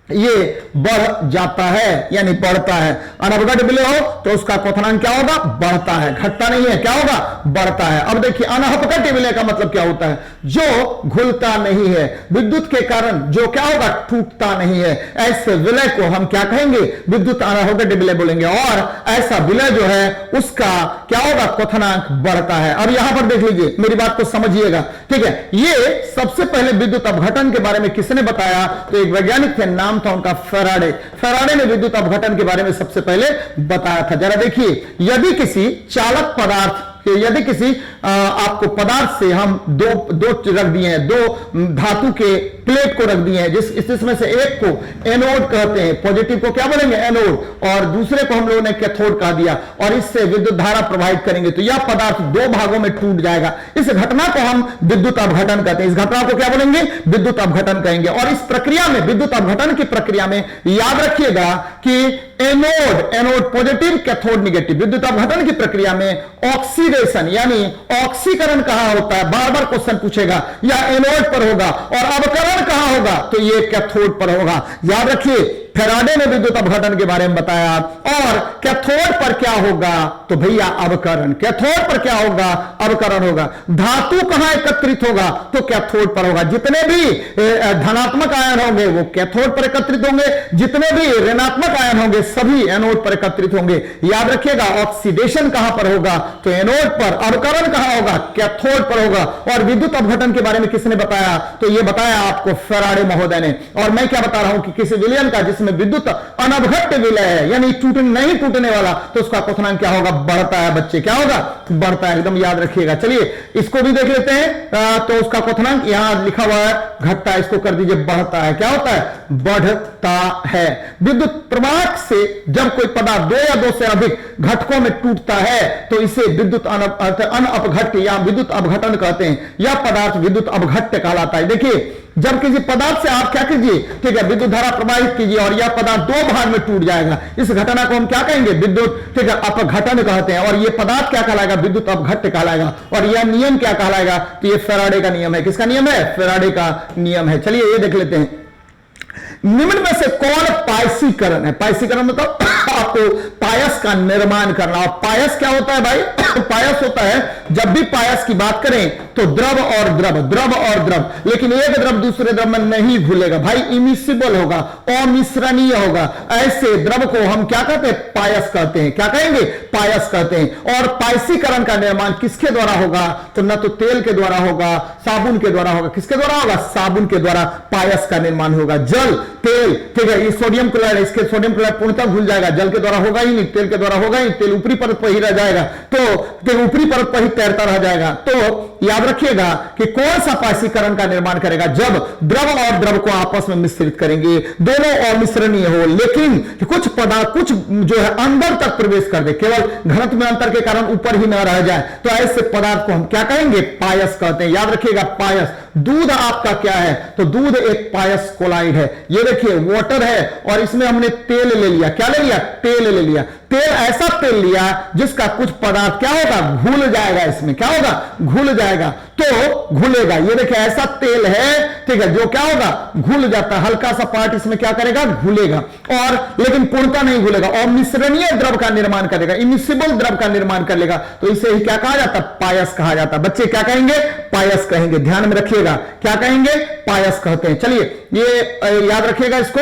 ये बढ़ जाता है यानी बढ़ता है। अनअपघट्य विलय हो तो उसका क्वथनांक क्या होगा, बढ़ता है, घटता नहीं है, क्या होगा, बढ़ता है। अब देखिए अनअपघट्य विलय का मतलब क्या होता है, जो घुलता नहीं है, विद्युत के कारण जो क्या होगा, टूटता नहीं है। ऐसे विलय को हम क्या कहेंगे, विद्युत अनअपघट्य विलय बोलेंगे। और ऐसा विलय जो है उसका क्या होगा, क्वथनांक बढ़ता है। अब यहां पर देख लीजिए, मेरी बात को समझिएगा, ठीक है। ये सबसे पहले विद्युत अपघटन के बारे में किसने बताया, तो एक वैज्ञानिक थे, नाम था उनका फेराडे। फेराडे ने विद्युत अपघटन के बारे में सबसे पहले बताया था। जरा देखिए, यदि किसी चालक पदार्थ, यदि किसी आपको पदार्थ से हम दो रख दिए हैं, दो धातु के प्लेट को रख दिए हैं, जिसमें से एक को एनोड कहते हैं, पॉजिटिव को क्या बोलेंगे, एनोड, और दूसरे को हम लोगों ने कैथोड कह दिया, और इससे विद्युत धारा प्रवाहित करेंगे तो यह पदार्थ दो भागों में टूट जाएगा। इस घटना को हम विद्युत अपघटन कहते हैं। इस घटना को क्या बोलेंगे, विद्युत अपघटन कहेंगे। और इस प्रक्रिया में, विद्युत अपघटन की प्रक्रिया में याद रखिएगा कि एनोड पॉजिटिव, कैथोड निगेटिव। विद्युत अपघटन की प्रक्रिया में ऑक्सीडेशन यानी ऑक्सीकरण कहां होता है, बार बार क्वेश्चन पूछेगा, या एनोड पर होगा, और अवकरण कहां होगा, तो ये कैथोड पर होगा। याद रखिए, फेराडे ने विद्युत अपघटन के बारे में बताया। और कैथोड पर क्या होगा, तो भैया अवकरण। कैथोड पर क्या होगा, अवकरण होगा। धातु कहां एकत्रित होगा, तो कैथोड पर होगा। जितने भी धनात्मक आयन होंगे वो कैथोड पर एकत्रित होंगे, जितने भी ऋणात्मक आयन होंगे सभी एनोड पर एकत्रित होंगे। याद रखिएगा, ऑक्सीडेशन कहां पर होगा, तो एनोड पर। अवकरण कहां होगा, कैथोड पर होगा। और विद्युत अपघटन के बारे में किसने बताया, तो ये बताया आपको फेराडे महोदय ने। और मैं क्या बता रहा हूं कि किसी विलयन का जिसमें विद्युत अनअपघट्य विलय है यानी नहीं टूटने वाला, तो उसका क्वथनांक क्या होगा, बढ़ता है। बच्चे क्या होगा, बढ़ता है, एकदम याद रखिएगा। चलिए इसको भी देख लेते हैं। तो उसका क्वथनांक यहां लिखा हुआ है, घटता है, इसको कर दीजिए बढ़ता है। क्या होता है, बढ़ता है। विद्युत प्रवाह से जब कोई पदार्थ दो या दो से अधिक घटकों में टूटता है तो इसे विद्युत अनअपघट्य या विद्युत अपघटन कहते हैं। यह पदार्थ विद्युत अपघट्य कहलाता है। देखिए, जब किसी पदार्थ से आप क्या कीजिए, ठीक है, विद्युत धारा प्रवाहित कीजिए और यह पदार्थ दो भाग में टूट जाएगा, इस घटना को हम क्या कहेंगे, विद्युत, ठीक है, अपघटन कहते हैं। और यह पदार्थ क्या कहलाएगा, विद्युत अपघट्य कहलाएगा। और यह नियम क्या कहलाएगा, तो यह फेराडे का नियम है। किसका नियम है, फेराडे का नियम है। चलिए ये देख लेते हैं, निम्न में से कौन पायसीकरण है। पायसीकरण मतलब आपको पायस का निर्माण करना। और पायस क्या होता है भाई, पायस होता है, जब भी पायस की बात करें तो द्रव और द्रव, द्रव और द्रव, लेकिन एक द्रव दूसरे द्रव में नहीं घुलेगा भाई, इमिसिबल होगा, अमिश्रणीय होगा। ऐसे द्रव को हम क्या कहते हैं, पायस कहते हैं। क्या कहेंगे, पायस कहते हैं। और पायसीकरण का निर्माण किसके द्वारा होगा, तो न तो तेल के द्वारा होगा, साबुन के द्वारा होगा। किसके द्वारा होगा, साबुन के द्वारा पायस का निर्माण होगा। जल, तेल, ठीक है, ये सोडियम क्लोराइड, इसके सोडियम क्लोराइड पूर्णतः घुल जाएगा, जल के द्वारा होगा ही नहीं, तेल के द्वारा होगा ही, तेल ऊपरी परत पर ही रह जाएगा, तो ऊपरी परत पर ही तैरता रह जाएगा। तो याद याद रखिएगा कि कौन सा पायसीकरण का निर्माण करेगा, जब द्रव और द्रव को आपस में मिश्रित करेंगे, दोनों और मिश्रणीय हो, लेकिन कुछ पदार्थ कुछ जो है अंदर तक प्रवेश कर दे, केवल घनत्व में अंतर के कारण ऊपर ही न रह जाए, तो ऐसे पदार्थ को हम क्या कहेंगे, पायस कहते हैं। याद रखिएगा पायस। दूध आपका क्या है, तो दूध एक पायस कोलाइड है। ये देखिए वाटर है और इसमें हमने तेल ले लिया, क्या ले लिया, तेल ले लिया। तेल ऐसा तेल लिया जिसका कुछ पदार्थ क्या होगा, घुल जाएगा, इसमें क्या होगा, घुल जाएगा, तो घुलेगा। ये देखिए ऐसा तेल है, ठीक है, जो क्या होगा, घुल जाता है, हल्का सा पार्ट इसमें क्या करेगा, घुलेगा, और लेकिन पूर्णतः नहीं घुलेगा और मिश्रणीय द्रव का निर्माण करेगा, इमिसिबल द्रव का निर्माण कर लेगा, तो इसे ही क्या कहा जाता है, पायस कहा जाता है। बच्चे क्या कहेंगे, पायस कहेंगे, ध्यान में रखिएगा, क्या कहेंगे, पायस कहते हैं। चलिए ये याद रखिएगा इसको,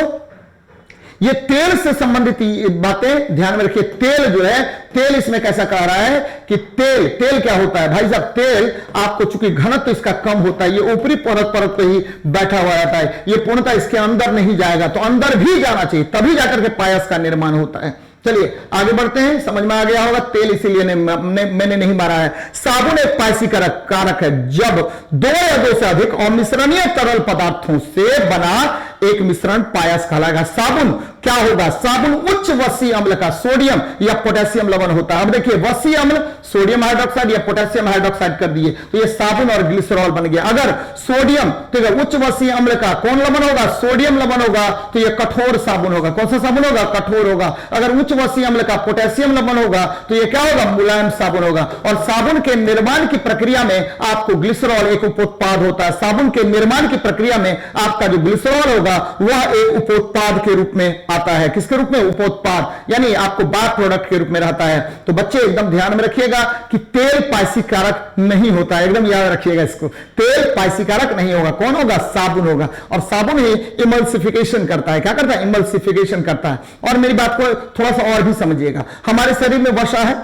ये तेल से संबंधित बातें ध्यान में रखिए। तेल जो है, तेल इसमें कैसा कह रहा है कि तेल क्या होता है भाई साहब, तेल आपको चूंकि घनत्व इसका कम होता है, ये ऊपरी परत पे ही बैठा हुआ रहता है, ये पूर्णतः इसके अंदर नहीं जाएगा, तो अंदर भी जाना चाहिए, तभी जाकर के पायस का निर्माण होता है। चलिए आगे बढ़ते हैं, समझ में आ गया होगा, तेल इसीलिए मैंने नहीं मारा है। साबुन एक पायसीकारक कारक है जब दो या दो से अधिक अमिश्रणीय तरल पदार्थों से बना एक मिश्रण पायस कहलाएगा। साबुन क्या होगा, साबुन उच्च वसीय अम्ल का सोडियम या पोटेशियम लवण होता है। अब देखिए वसीय अम्ल सोडियम हाइड्रोक्साइड या पोटेशियम हाइड्रोक्साइड कर दिए, तो ये साबुन और ग्लिसरॉल बन गया। अगर सोडियम, ठीक है, उच्च वसीय अम्ल का कौन लवण होगा, सोडियम लवण होगा, तो ये कठोर साबुन होगा। कौन सा साबुन होगा, कठोर होगा। अगर उच्च वसीय अम्ल का पोटेशियम लवण होगा, तो ये क्या होगा, मुलायम साबुन होगा। और साबुन के निर्माण की प्रक्रिया में आपको ग्लिसरॉल एक उपोत्पाद होता है। साबुन के निर्माण की प्रक्रिया में आपका जो ग्लिसरॉल होगा वह एक उपोत्पाद के रूप में आता है। किसके रूप में, उपोत्पाद, यानी आपको बाय प्रोडक्ट के रूप में रहता है। तो बच्चे एकदम ध्यान में रखिएगा कि तेल पायसीकारक नहीं होता है, एकदम याद रखिएगा इसको, तेल पायसीकारक नहीं होगा, कौन होगा, साबुन होगा। और साबुन ही इमल्सिफिकेशन करता है, क्या करता है, इमल्सिफिकेशन करता है। और मेरी बात को थोड़ा सा और भी समझिएगा, हमारे शरीर में वसा है,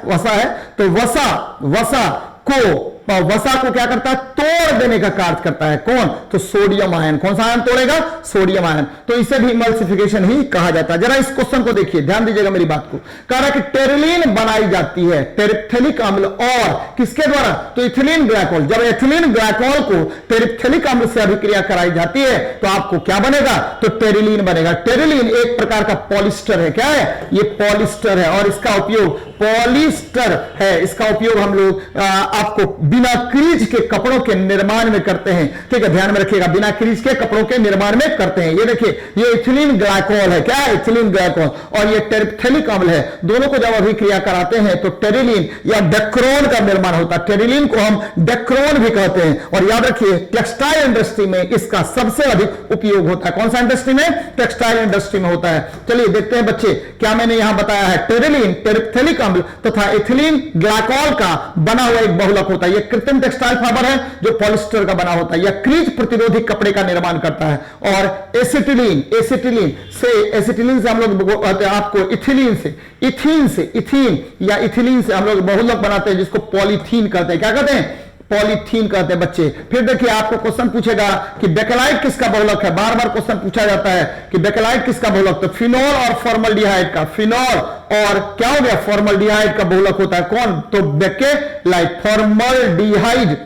तो वसा को क्या करता है, तोड़ देने का कार्य करता है, कौन, तो सोडियम आयन। कौन सा आयन तोड़ेगा, सोडियम आयन, तो इसे भी इमल्सिफिकेशन ही कहा जाता है। जरा इस क्वेश्चन को देखिए, ध्यान दीजिएगा मेरी बात को। कह रहा है कि टेरिलीन बनाई जाती है टेरिप्थेलिक अम्ल और किसके द्वारा, तो इथिलीन ग्लाइकोल। जब इथिलीन ग्लाइकोल को टेरिप्थेलिक अम्ल से अभिक्रिया कराई जाती है तो आपको क्या बनेगा, तो टेरिलीन बनेगा। टेरिलीन एक प्रकार का पॉलिस्टर है, क्या है, ये पॉलिस्टर है, और इसका उपयोग पॉलिस्टर है, इसका उपयोग हम लोग आपको बिना क्रीज के कपड़ों के निर्माण में करते हैं। ठीक है, ध्यान में रखिएगा, बिना क्रीज के कपड़ों के निर्माण में करते हैं। ये देखिए, ये इथिलीन ग्लाइकोल है, क्या है, इथिलीन ग्लाइकोल, और ये टेरिप्थेलिक अम्ल है। दोनों को जब अभिक्रिया कराते हैं तो टेरिलीन या डेक्रोन का निर्माण होता है। टेरिलीन को हम डेक्रोन भी कहते हैं। और याद रखिए, टेक्सटाइल इंडस्ट्री में इसका सबसे अधिक उपयोग होता है। कौन सा इंडस्ट्री में, टेक्सटाइल इंडस्ट्री में होता है। चलिए देखते हैं बच्चे, क्या मैंने यहां बताया है, टेरिलीन टेरिप्थेलिक अम्ल तथा इथिलीन ग्लाइकोल का बना हुआ एक बहुलक होता है। यह कृत्रिम टेक्सटाइल फाइबर है जो पॉलिस्टर का बना होता है, या क्रीज प्रतिरोधी कपड़े का निर्माण करता है। और एसिटिलीन से हम लोग आपको इथीन या इथिलीन से हम लोग बहुलक बनाते हैं, जिसको पॉलीथीन कहते हैं। क्या कहते हैं, पॉलीथीन कहते हैं बच्चे। फिर देखिए, आपको क्वेश्चन पूछेगा कि बेकेलाइट किसका बहुलक है, बार बार क्वेश्चन पूछा जाता है कि बेकेलाइट किसका बहुलक, तो फिनोल और फॉर्मल्डिहाइड का, फिनोल और क्या हो गया, फॉर्मल्डिहाइड का बहुलक होता है। कौन, तो बेकेलाइट, फॉर्मल्डिहाइड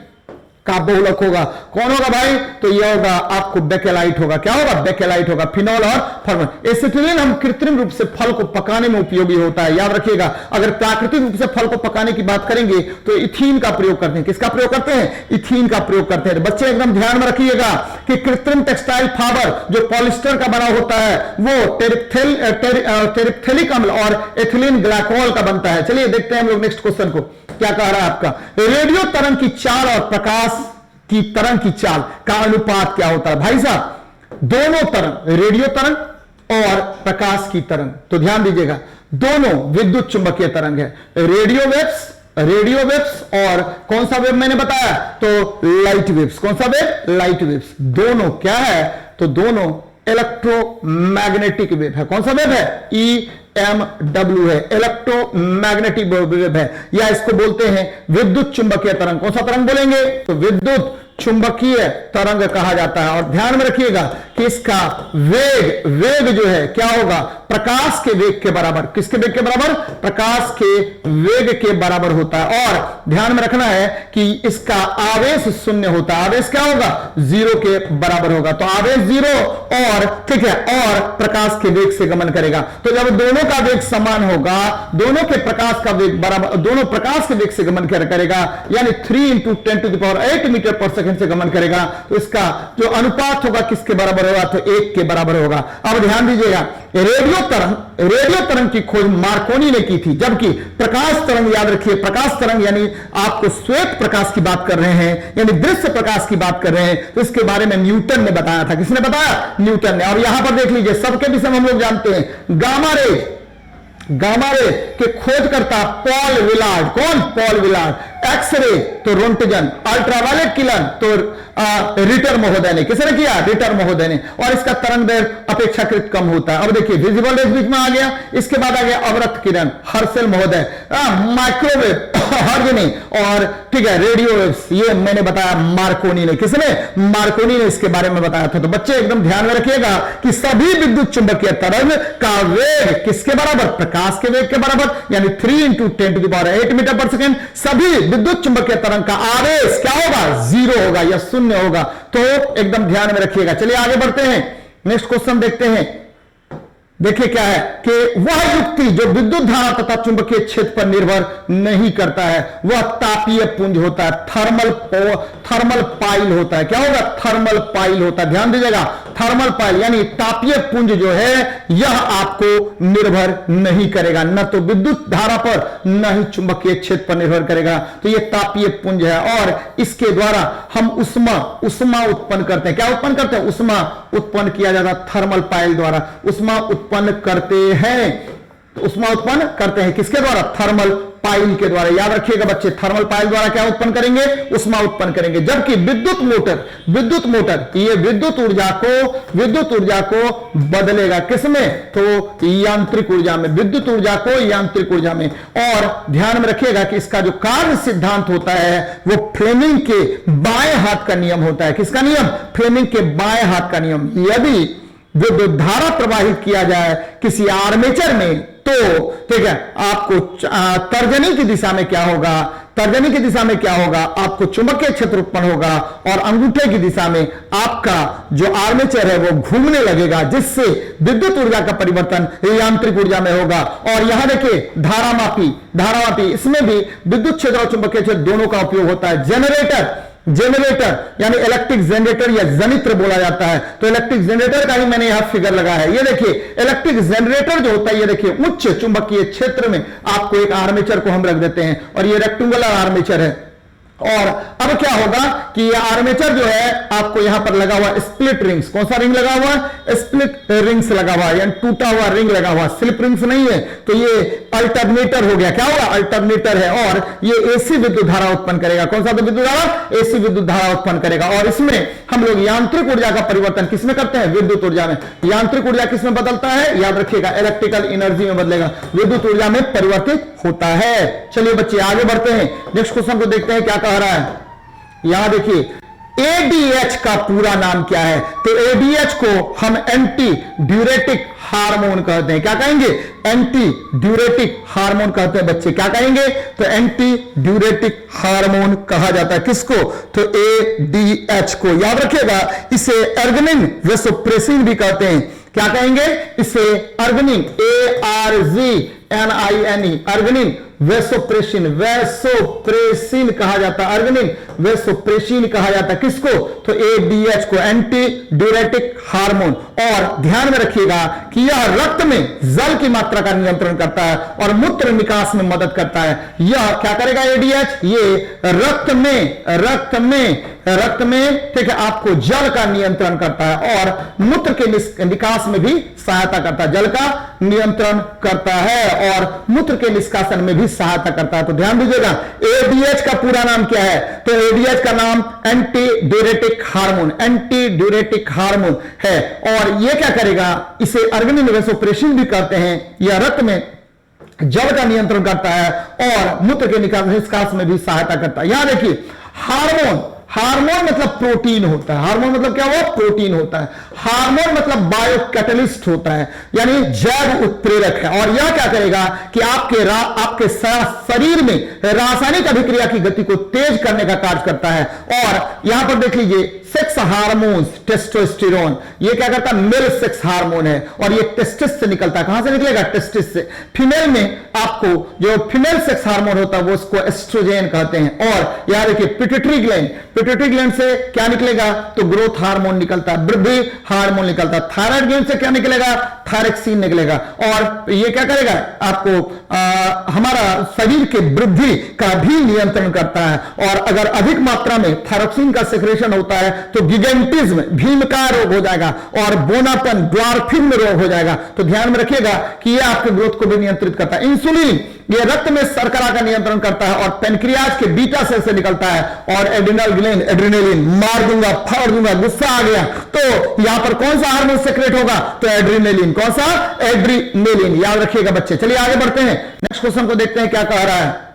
का बहुलक होगा। कौन होगा भाई, तो यह होगा आपको बेकेलाइट होगा। क्या होगा, बेकेलाइट होगा, फिनोल और फॉर्मल। एसिटिलीन हम कृत्रिम रूप से फल को पकाने में उपयोगी होता है। याद रखिएगा, अगर प्राकृतिक रूप से फल को पकाने की बात करेंगे तो इथीन का प्रयोग करते हैं। किसका प्रयोग करते हैं, इथीन का प्रयोग करते हैं। बच्चे एकदम ध्यान में रखिएगा कि कृत्रिम टेक्सटाइल फाइबर जो पॉलिस्टर का बना होता है वो टेरिप्थेलिक अम्ल और एथिलीन ग्लाइकोल का बनता है। चलिए देखते हैं हम लोग नेक्स्ट क्वेश्चन को, क्या कह रहा है आपका, रेडियो तरंग की चाल और प्रकाश की तरंग की चाल का अनुपात क्या होता है। भाई साहब, दोनों तरंग, रेडियो तरंग और प्रकाश की तरंग, तो ध्यान दीजिएगा, दोनों विद्युत चुंबकीय तरंग है। रेडियो वेव्स और कौन सा वेव मैंने बताया, तो लाइट वेव्स। कौन सा वेव, लाइट वेव्स। दोनों क्या है, तो दोनों इलेक्ट्रोमैग्नेटिक वेव है। कौन सा वेव है, EMW है, इलेक्ट्रोमैग्नेटिक वेव है, या इसको बोलते हैं विद्युत चुंबकीय तरंग। कौन सा तरंग बोलेंगे, तो विद्युत चुंबकीय तरंग कहा जाता है। और ध्यान में रखिएगा कि इसका वेग जो है क्या होगा, प्रकाश के वेग के बराबर। किसके वेग के बराबर? प्रकाश के वेग के बराबर होता है। और ध्यान में रखना है कि इसका आवेश शून्य होता है। आवेश क्या होगा? 0 के बराबर होगा। तो आवेश 0 और ठीक है, और प्रकाश के वेग से गमन करेगा। तो जब दोनों का वेग समान होगा, दोनों के प्रकाश का वेग बराबर, दोनों प्रकाश के वेग से गमन करेगा, यानी 3 × 10⁸ मीटर पर सेकंड से गमन करेगा, तो इसका जो अनुपात होगा किसके बराबर होगा? तो 1 के बराबर होगा। अब ध्यान दीजिएगा, रेडियो तरंग की खोज मार्कोनी ने की थी, जबकि प्रकाश तरंग, याद रखिए प्रकाश तरंग यानी आपको श्वेत प्रकाश की बात कर रहे हैं, यानी दृश्य प्रकाश की बात कर रहे हैं, तो इसके बारे में न्यूटन ने बताया था। किसने बताया? न्यूटन ने। और यहां पर देख लीजिए, सबके विषय में हम लोग जानते हैं, गामा रे के खोजकर्ता पॉल विलार्ड। कौन? Paul Willard. एक्सरे तो रोंटगन, अल्ट्रावायलेट किरण तो रिटर महोदय ने। किसने किया? रिटर महोदय ने। और इसका तरंग दैर्घ्य अपेक्षाकृत कम होता है। अब देखिए, विजिबल रेज बीच में आ गया, इसके बाद आ गया अवरक्त किरण, हर्सेल महोदय, माइक्रोवेव हर्जनी, और ठीक है रेडियो वेव्स, ये मैंने बताया मार्कोनी ने। किसने? मार्कोनी ने इसके बारे में बताया था। तो बच्चे एकदम ध्यान में रखिएगा कि सभी विद्युत चुंबकीय तरंग का वेग किसके बराबर? प्रकाश के वेग के बराबर, यानी 3 × 10⁸ मीटर पर सेकेंड। सभी विद्युत चुंबकीय तरंग का आवेश क्या होगा? 0 होगा या शून्य होगा। तो एकदम ध्यान में रखिएगा। चलिए आगे बढ़ते हैं, नेक्स्ट क्वेश्चन देखते हैं। देखिए क्या है कि वह युक्ति जो विद्युत धारा तथा चुंबकीय क्षेत्र पर निर्भर नहीं करता है, वह तापीय पुंज होता है, थर्मल पाइल होता है। क्या होगा? थर्मल पाइल होता है। ध्यान दीजिएगा, थर्मल पाइल यानी तापीय पुंज जो है, यह आपको निर्भर नहीं करेगा, न तो विद्युत धारा पर न ही चुंबकीय क्षेत्र पर निर्भर करेगा। तो यह तापीय पुंज है, और इसके द्वारा हम उष्मा उत्पन्न करते हैं। क्या उत्पन्न करते हैं? उष्मा उत्पन्न किया जाता है थर्मल पाइल द्वारा। उष्मा उत्पन्न करते हैं, तो उष्मा उत्पन्न करते हैं किसके द्वारा? थर्मल पाइल के द्वारा। याद रखिएगा बच्चे, थर्मल पाइल द्वारा क्या उत्पन्न करेंगे? उष्मा उत्पन्न करेंगे। जबकि विद्युत मोटर ये विद्युत ऊर्जा को बदलेगा। किसमें? तो यांत्रिक ऊर्जा में, विद्युत ऊर्जा को यांत्रिक ऊर्जा में। और ध्यान में रखिएगा कि इसका जो कार्य सिद्धांत होता है वो फ्लेमिंग के बाएं हाथ का नियम होता है। किसका नियम? फ्लेमिंग के बाएं हाथ का नियम। यदि विद्युत धारा प्रवाहित किया जाए किसी आर्मेचर में, तो ठीक है, आपको तर्जनी की दिशा में क्या होगा? तर्जनी की दिशा में क्या होगा? आपको चुंबकीय क्षेत्र उत्पन्न होगा, और अंगूठे की दिशा में आपका जो आर्मेचर है वो घूमने लगेगा, जिससे विद्युत ऊर्जा का परिवर्तन यांत्रिक ऊर्जा में होगा। और यहां देखिए धारामापी, इसमें भी विद्युत क्षेत्र और चुंबकीय क्षेत्र दोनों का उपयोग होता है। जनरेटर यानी इलेक्ट्रिक जनरेटर या जनित्र बोला जाता है। तो इलेक्ट्रिक जनरेटर का ही मैंने यहां फिगर लगाया है। ये देखिए, इलेक्ट्रिक जनरेटर जो होता है, ये देखिए उच्च चुंबकीय क्षेत्र में आपको एक आर्मेचर को हम रख देते हैं, और ये रेक्टेंगुलर आर्मेचर है। और अब क्या होगा कि ये आर्मेचर जो है आपको यहां पर लगा हुआ स्प्लिट रिंग्स। कौन सा रिंग लगा हुआ है? स्प्लिट रिंग्स लगा हुआ है, यानी टूटा हुआ रिंग लगा हुआ। स्लिप रिंग्स नहीं है, तो ये अल्टरनेटर हो गया। क्या होगा? अल्टरनेटर है, और ये एसी विद्युत धारा उत्पन्न करेगा। कौन सा विद्युत धारा? एसी विद्युत धारा उत्पन्न करेगा। और इसमें हम लोग यांत्रिक ऊर्जा का परिवर्तन किसमें करते हैं? विद्युत ऊर्जा में। यांत्रिक ऊर्जा किसमें बदलता है? याद रखिएगा, इलेक्ट्रिकल एनर्जी में बदलेगा, विद्युत ऊर्जा में परिवर्तित होता है। चलिए बच्चे आगे बढ़ते हैं, नेक्स्ट क्वेश्चन को देखते हैं क्या कह रहा है। यहां देखिए, एडीएच का पूरा नाम क्या है? तो एडीएच को हम एंटी ड्यूरेटिक हार्मोन कहते हैं। क्या कहेंगे? एंटी ड्यूरेटिक हार्मोन कहते हैं बच्चे। क्या कहेंगे? तो एंटी ड्यूरेटिक हार्मोन कहा जाता है। किसको? तो एडीएच को। याद रखिएगा, इसे अर्गनिन वेसोप्रेसिन भी कहते हैं। क्या कहेंगे? इसे अर्गनिन, ARGNINE, अर्गनिन वेसोप्रेसिन कहा जाता है। अर्गनिन वेसोप्रेसिन कहा जाता है। किसको? तो एडीएच को, एंटी ड्यूरेटिक हार्मोन। और ध्यान में रखिएगा कि यह रक्त में जल की मात्रा का नियंत्रण करता है और मूत्र निकास में मदद करता है। यह क्या करेगा? एडीएच ये रक्त में ठीक है आपको जल का नियंत्रण करता है, और मूत्र के निकास में भी सहायता करता है। जल का नियंत्रण करता है और मूत्र के निष्कासन में भी सहायता करता है। तो ध्यान दीजिएगा, एडीएच का पूरा नाम क्या है? तो एडीएच का नाम एंटी ड्यूरेटिक हार्मोन है। और यह क्या करेगा? इसे अर्गनिन वेसोप्रेसिन भी कहते हैं। यह रक्त में जल का नियंत्रण करता है और मूत्र के निष्कास में भी सहायता करता है। यहां देखिए, हार्मोन मतलब प्रोटीन होता है। हार्मोन मतलब क्या हुआ? प्रोटीन होता है। हार्मोन मतलब बायो कैटलिस्ट होता है, यानी जैव उत्प्रेरक है। और यह क्या करेगा कि आपके शरीर में रासायनिक अभिक्रिया की गति को तेज करने का कार्य करता है। और यहां पर देख लीजिए सेक्स हार्मोन्स, टेस्टोस्टेरोन, ये क्या करता है? मेल सेक्स हार्मोन है और ये टेस्टिस से निकलता है। कहां से निकलेगा? टेस्टिस से। फीमेल में आपको जो फीमेल सेक्स हार्मोन होता है वो उसको एस्ट्रोजन कहते हैं। और यहां देखिए पिट्यूटरी ग्लैंड, पिट्यूटरी ग्लैंड से क्या निकलेगा? तो ग्रोथ हार्मोन निकलता है, वृद्धि हार्मोन निकलता है। थायराइड ग्लैंड से क्या निकलेगा? थायरक्सिन निकलेगा। और ये क्या करेगा? आपको हमारा शरीर के वृद्धि का भी नियंत्रण करता है। और अगर अधिक मात्रा में थायरक्सिन का सेक्रेशन होता है तो गिगेंटिज्म, भीमकार रोग हो जाएगा और बोनापन, ड्वार्फिज्म रोग हो जाएगा। तो ध्यान में रखिएगा कि यह आपके ग्रोथ को भी नियंत्रित करता है। इंसुलिन ये रक्त में शर्करा का नियंत्रण करता है और पेनक्रियाज के बीटा सेल से निकलता है। और एड्रिनल ग्लैंड, एड्रिनलिन, मार दूंगा, फाड़ दूंगा, गुस्सा आ गया तो यहां पर कौन सा हार्मोन सेक्रेट होगा? तो एड्रिनलिन। कौन सा? एड्रिनलिन। याद रखिएगा बच्चे। चलिए आगे बढ़ते हैं, नेक्स्ट क्वेश्चन को देखते हैं क्या कह रहा है।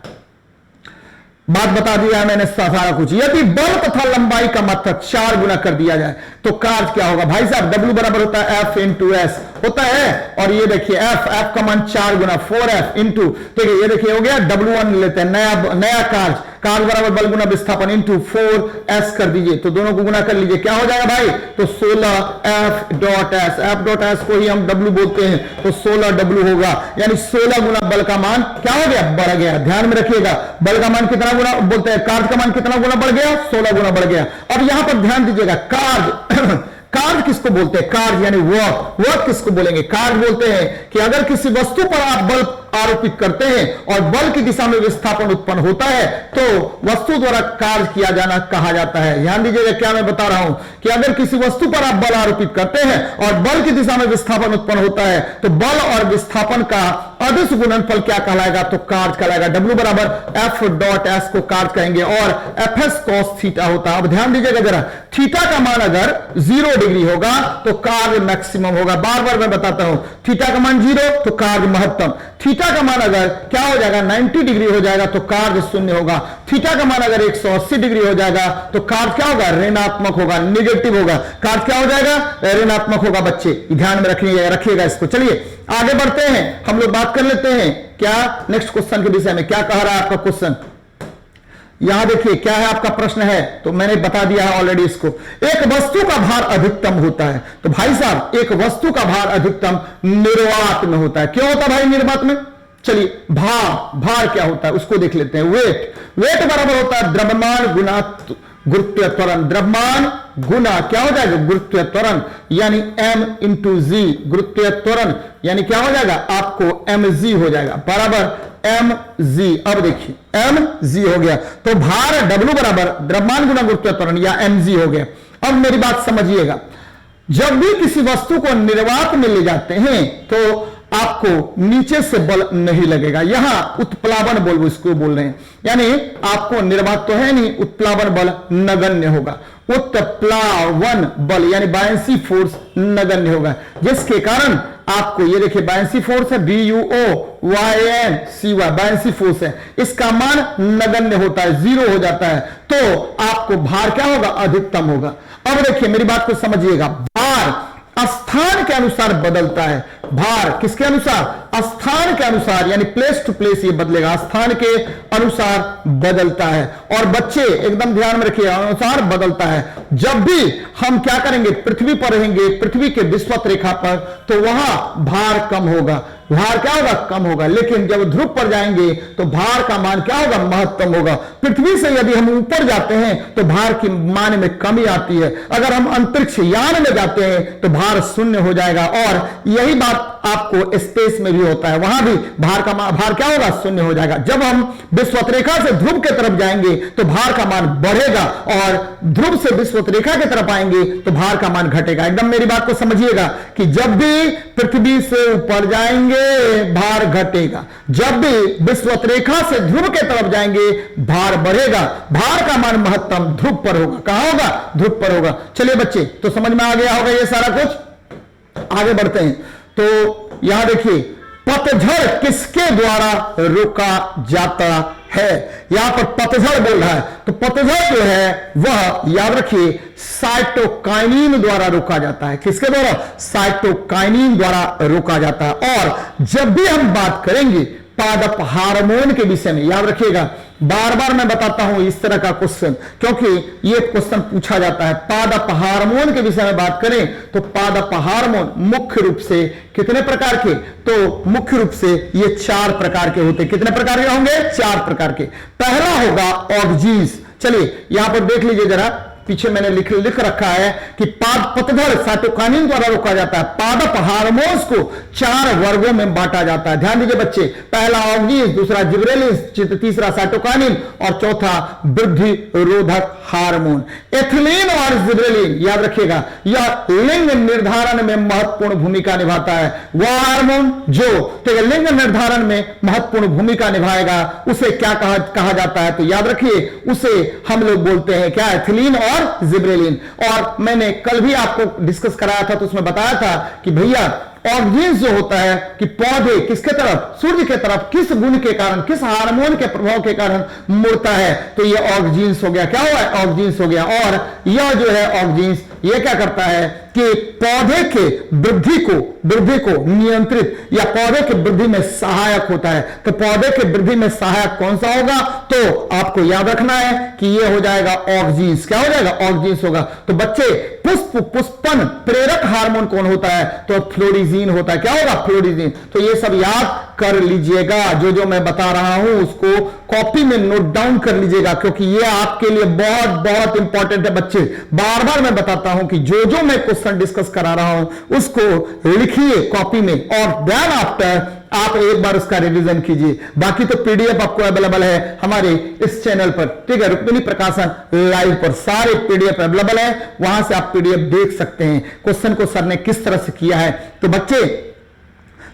बात बता दिया है मैंने सारा कुछ। यदि बल तथा लंबाई का मात्रा 4 गुना कर दिया जाए तो कार्य क्या होगा? भाई साहब W बराबर होता है F इंटू एस होता है। और ये देखिए F का मान 4 गुना 4F इंटू, ठीक है, ये देखिए हो गया W1 लेते हैं, नया कार्य बराबर बल गुना विस्थापन इंटू 4S कर दीजिए। तो दोनों को गुना कर लीजिए, क्या हो जाएगा भाई? तो 16F dot S, F dot S को ही हम W बोलते हैं, तो 16W होगा। यानी 16 गुना बल का मान क्या हो गया? बढ़ गया। ध्यान में रखिएगा, बल का मान कितना गुना बोलते हैं? कार्य का मान कितना गुना बढ़ गया? 16 गुना बढ़ गया। अब यहां पर ध्यान दीजिएगा, कार्य कार्य किसको बोलते हैं? कार्य यानी वर्क किसको बोलेंगे? कार्य बोलते हैं कि अगर किसी वस्तु पर आप बल आरोपित करते हैं और बल की दिशा में विस्थापन उत्पन्न होता है तो वस्तु द्वारा कार्य किया जाना कहा जाता है। ध्यान दीजिएगा क्या मैं बता रहा हूं कि अगर किसी वस्तु पर आप बल आरोपित करते हैं और बल की दिशा में विस्थापन उत्पन्न होता है तो बल और विस्थापन का अदिश गुणनफल क्या कहलाएगा? तो कार्य कहलाएगा। W बराबर F डॉट एस को कार्य कहेंगे और FS cos थीटा होता है। अब ध्यान दीजिएगा जरा, थीटा का मान अगर 0 डिग्री होगा तो कार्य मैक्सिमम होगा। बार बार मैं बताता हूं, थीटा का मान 0 तो कार्य महत्तम। थीटा का मान अगर क्या हो जाएगा? 90 डिग्री हो जाएगा तो कार्य शून्य होगा। थीटा का मान अगर 180 डिग्री हो जाएगा तो कार्य क्या होगा? ऋणात्मक होगा, निगेटिव होगा। कार्य क्या हो जाएगा? ऋणात्मक होगा। बच्चे ध्यान में रखिएगा इसको। चलिए आगे बढ़ते हैं, हम लोग बात कर लेते हैं क्या नेक्स्ट क्वेश्चन के विषय में। क्या कह रहा है आपका क्वेश्चन? यहां देखिए क्या है आपका प्रश्न है, तो मैंने बता दिया है ऑलरेडी इसको। एक वस्तु का भार अधिकतम होता है, तो भाई साहब एक वस्तु का भार अधिकतम निर्वात में होता है। क्यों होता है भाई निर्वात में? चलिए भार क्या होता है उसको देख लेते हैं। वेट बराबर होता है द्रव्यमान गुना गुरुत्वीय त्वरण। द्रव्यमान गुना क्या हो जाएगा? गुरुत्वीय त्वरण, यानी m इंटू जी। गुरुत्वीय त्वरण यानी क्या हो जाएगा? आपको mg हो जाएगा, बराबर mg। अब देखिए mg हो गया तो भार W बराबर द्रव्यमान गुना गुरुत्वीय त्वरण या mg हो गया। अब मेरी बात समझिएगा, जब भी किसी वस्तु को निर्वात में ले जाते हैं तो आपको नीचे से बल नहीं लगेगा। यहां उत्प्लावन बल इसको बोल रहे हैं, यानी आपको निर्वात तो है नहीं, उत्प्लावन बल नगण्य होगा। उत्प्लावन बल यानी बायंसी फोर्स नगण्य होगा, जिसके कारण आपको ये देखिए बायंसी फोर्स है BUOYNCY, बायंसी फोर्स है, इसका मान नगण्य होता है, 0 हो जाता है, तो आपको भार क्या होगा? अधिकतम होगा। अब देखिए मेरी बात को समझिएगा, भार स्थान के अनुसार बदलता है। भार किसके अनुसार? स्थान के अनुसार, यानी प्लेस टू प्लेस ये बदलेगा, स्थान के अनुसार बदलता है। और बच्चे एकदम ध्यान में रखिए, अनुसार बदलता है। जब भी हम क्या करेंगे? पृथ्वी पर रहेंगे, पृथ्वी के विषुवत रेखा पर, तो वहां भार कम होगा, भार क्या होगा? कम होगा। लेकिन जब ध्रुव पर जाएंगे तो भार का मान क्या होगा? महत्तम होगा। पृथ्वी से यदि हम ऊपर जाते हैं तो भार की मान में कमी आती है। अगर हम अंतरिक्ष यान में जाते हैं तो भार शून्य हो जाएगा। और यही बात आपको स्पेस में भी होता है, वहां भी भार क्या होगा? शून्य हो जाएगा। जब हम विषुवत रेखा से ध्रुव की तरफ जाएंगे तो भार का मान बढ़ेगा और ध्रुव से विषुवत रेखा की तरफ आएंगे तो भार का मान घटेगा। एकदम मेरी बात को समझिएगा कि जब भी पृथ्वी से ऊपर जाएंगे भार घटेगा, जब भी विषुवत रेखा से ध्रुव की तरफ जाएंगे भार बढ़ेगा। भार का मान महत्तम ध्रुव पर होगा। कहां होगा? ध्रुव पर होगा। चलिए बच्चे, तो समझ में आ गया होगा ये सारा कुछ। आगे बढ़ते हैं, तो यहां देखिए पतझड़ किसके द्वारा रोका जाता है। यहां पर पतझड़ बोल रहा है, तो पतझड़ जो है वह याद रखिए साइटोकाइनिन द्वारा रोका जाता है। किसके द्वारा? साइटोकाइनिन द्वारा रोका जाता है। और जब भी हम बात करेंगे पादप हार्मोन के विषय में, याद रखिएगा, बार बार मैं बताता हूं इस तरह का क्वेश्चन, क्योंकि ये क्वेश्चन पूछा जाता है। पादप हार्मोन के विषय में बात करें तो पादप हार्मोन मुख्य रूप से कितने प्रकार के? तो मुख्य रूप से ये 4 प्रकार के होते। कितने प्रकार के होंगे? 4 प्रकार के। पहला होगा ऑक्जीन्स। चलिए यहां पर देख लीजिए जरा, पीछे मैंने लिख रखा है कि पतझड़ साइटोकाइनिन द्वारा रोका जाता है। पादप हार्मोन्स को 4 वर्गों में बांटा जाता है। ध्यान दीजिए बच्चे, पहला ऑक्जीन्स, दूसरा जिबरेलिन्स, तीसरा साइटोकाइनिन और चौथा वृद्धि रोधक हार्मोन। एथिलीन और जिबरेलिन, याद रखिएगा, यह लिंग निर्धारण में महत्वपूर्ण भूमिका निभाता है। वह हार्मोन जो लिंग निर्धारण में महत्वपूर्ण भूमिका निभाएगा उसे क्या कहा जाता है? तो याद रखिए, उसे हम लोग बोलते हैं क्या? एथिलीन और जिब्रेलिन। और मैंने कल भी आपको डिस्कस कराया था, तो उसमें बताया था कि भैया ऑक्जीन्स जो होता है कि पौधे किसके तरफ? सूर्य के तरफ। किस गुण के कारण, किस हार्मोन के प्रभाव के कारण मुड़ता है? तो ये ऑक्जीन्स हो गया। क्या हुआ है? ऑक्जीन्स हो गया। और यह जो है ऑक्जीन्स, ये क्या करता है कि पौधे के वृद्धि को नियंत्रित या पौधे के वृद्धि में सहायक होता है। तो पौधे के वृद्धि में सहायक कौन सा होगा? तो आपको याद रखना है कि ये हो जाएगा ऑक्जीन्स। क्या हो जाएगा? ऑक्जीन्स होगा। तो बच्चे, पुष्पन प्रेरक हार्मोन कौन होता है? तो फ्लोरिजीन होता है। क्या होगा? फ्लोरिजीन। तो ये सब याद कर लीजिएगा, जो मैं बता रहा हूं उसको कॉपी में नोट डाउन कर लीजिएगा, क्योंकि ये आपके लिए बहुत बहुत इंपॉर्टेंट है बच्चे। बार बार मैं बताता हूं कि जो मैं क्वेश्चन डिस्कस करा रहा हूं उसको लिखिए कॉपी में, और देन आफ्टर आप एक बार उसका रिवीजन कीजिए। बाकी तो पीडीएफ आपको अवेलेबल है हमारे इस चैनल पर, ठीक है, रुक्मिणी प्रकाशन लाइव पर सारे पीडीएफ अवेलेबल है, वहां से आप पीडीएफ देख सकते हैं क्वेश्चन को सर ने किस तरह से किया है। तो बच्चे,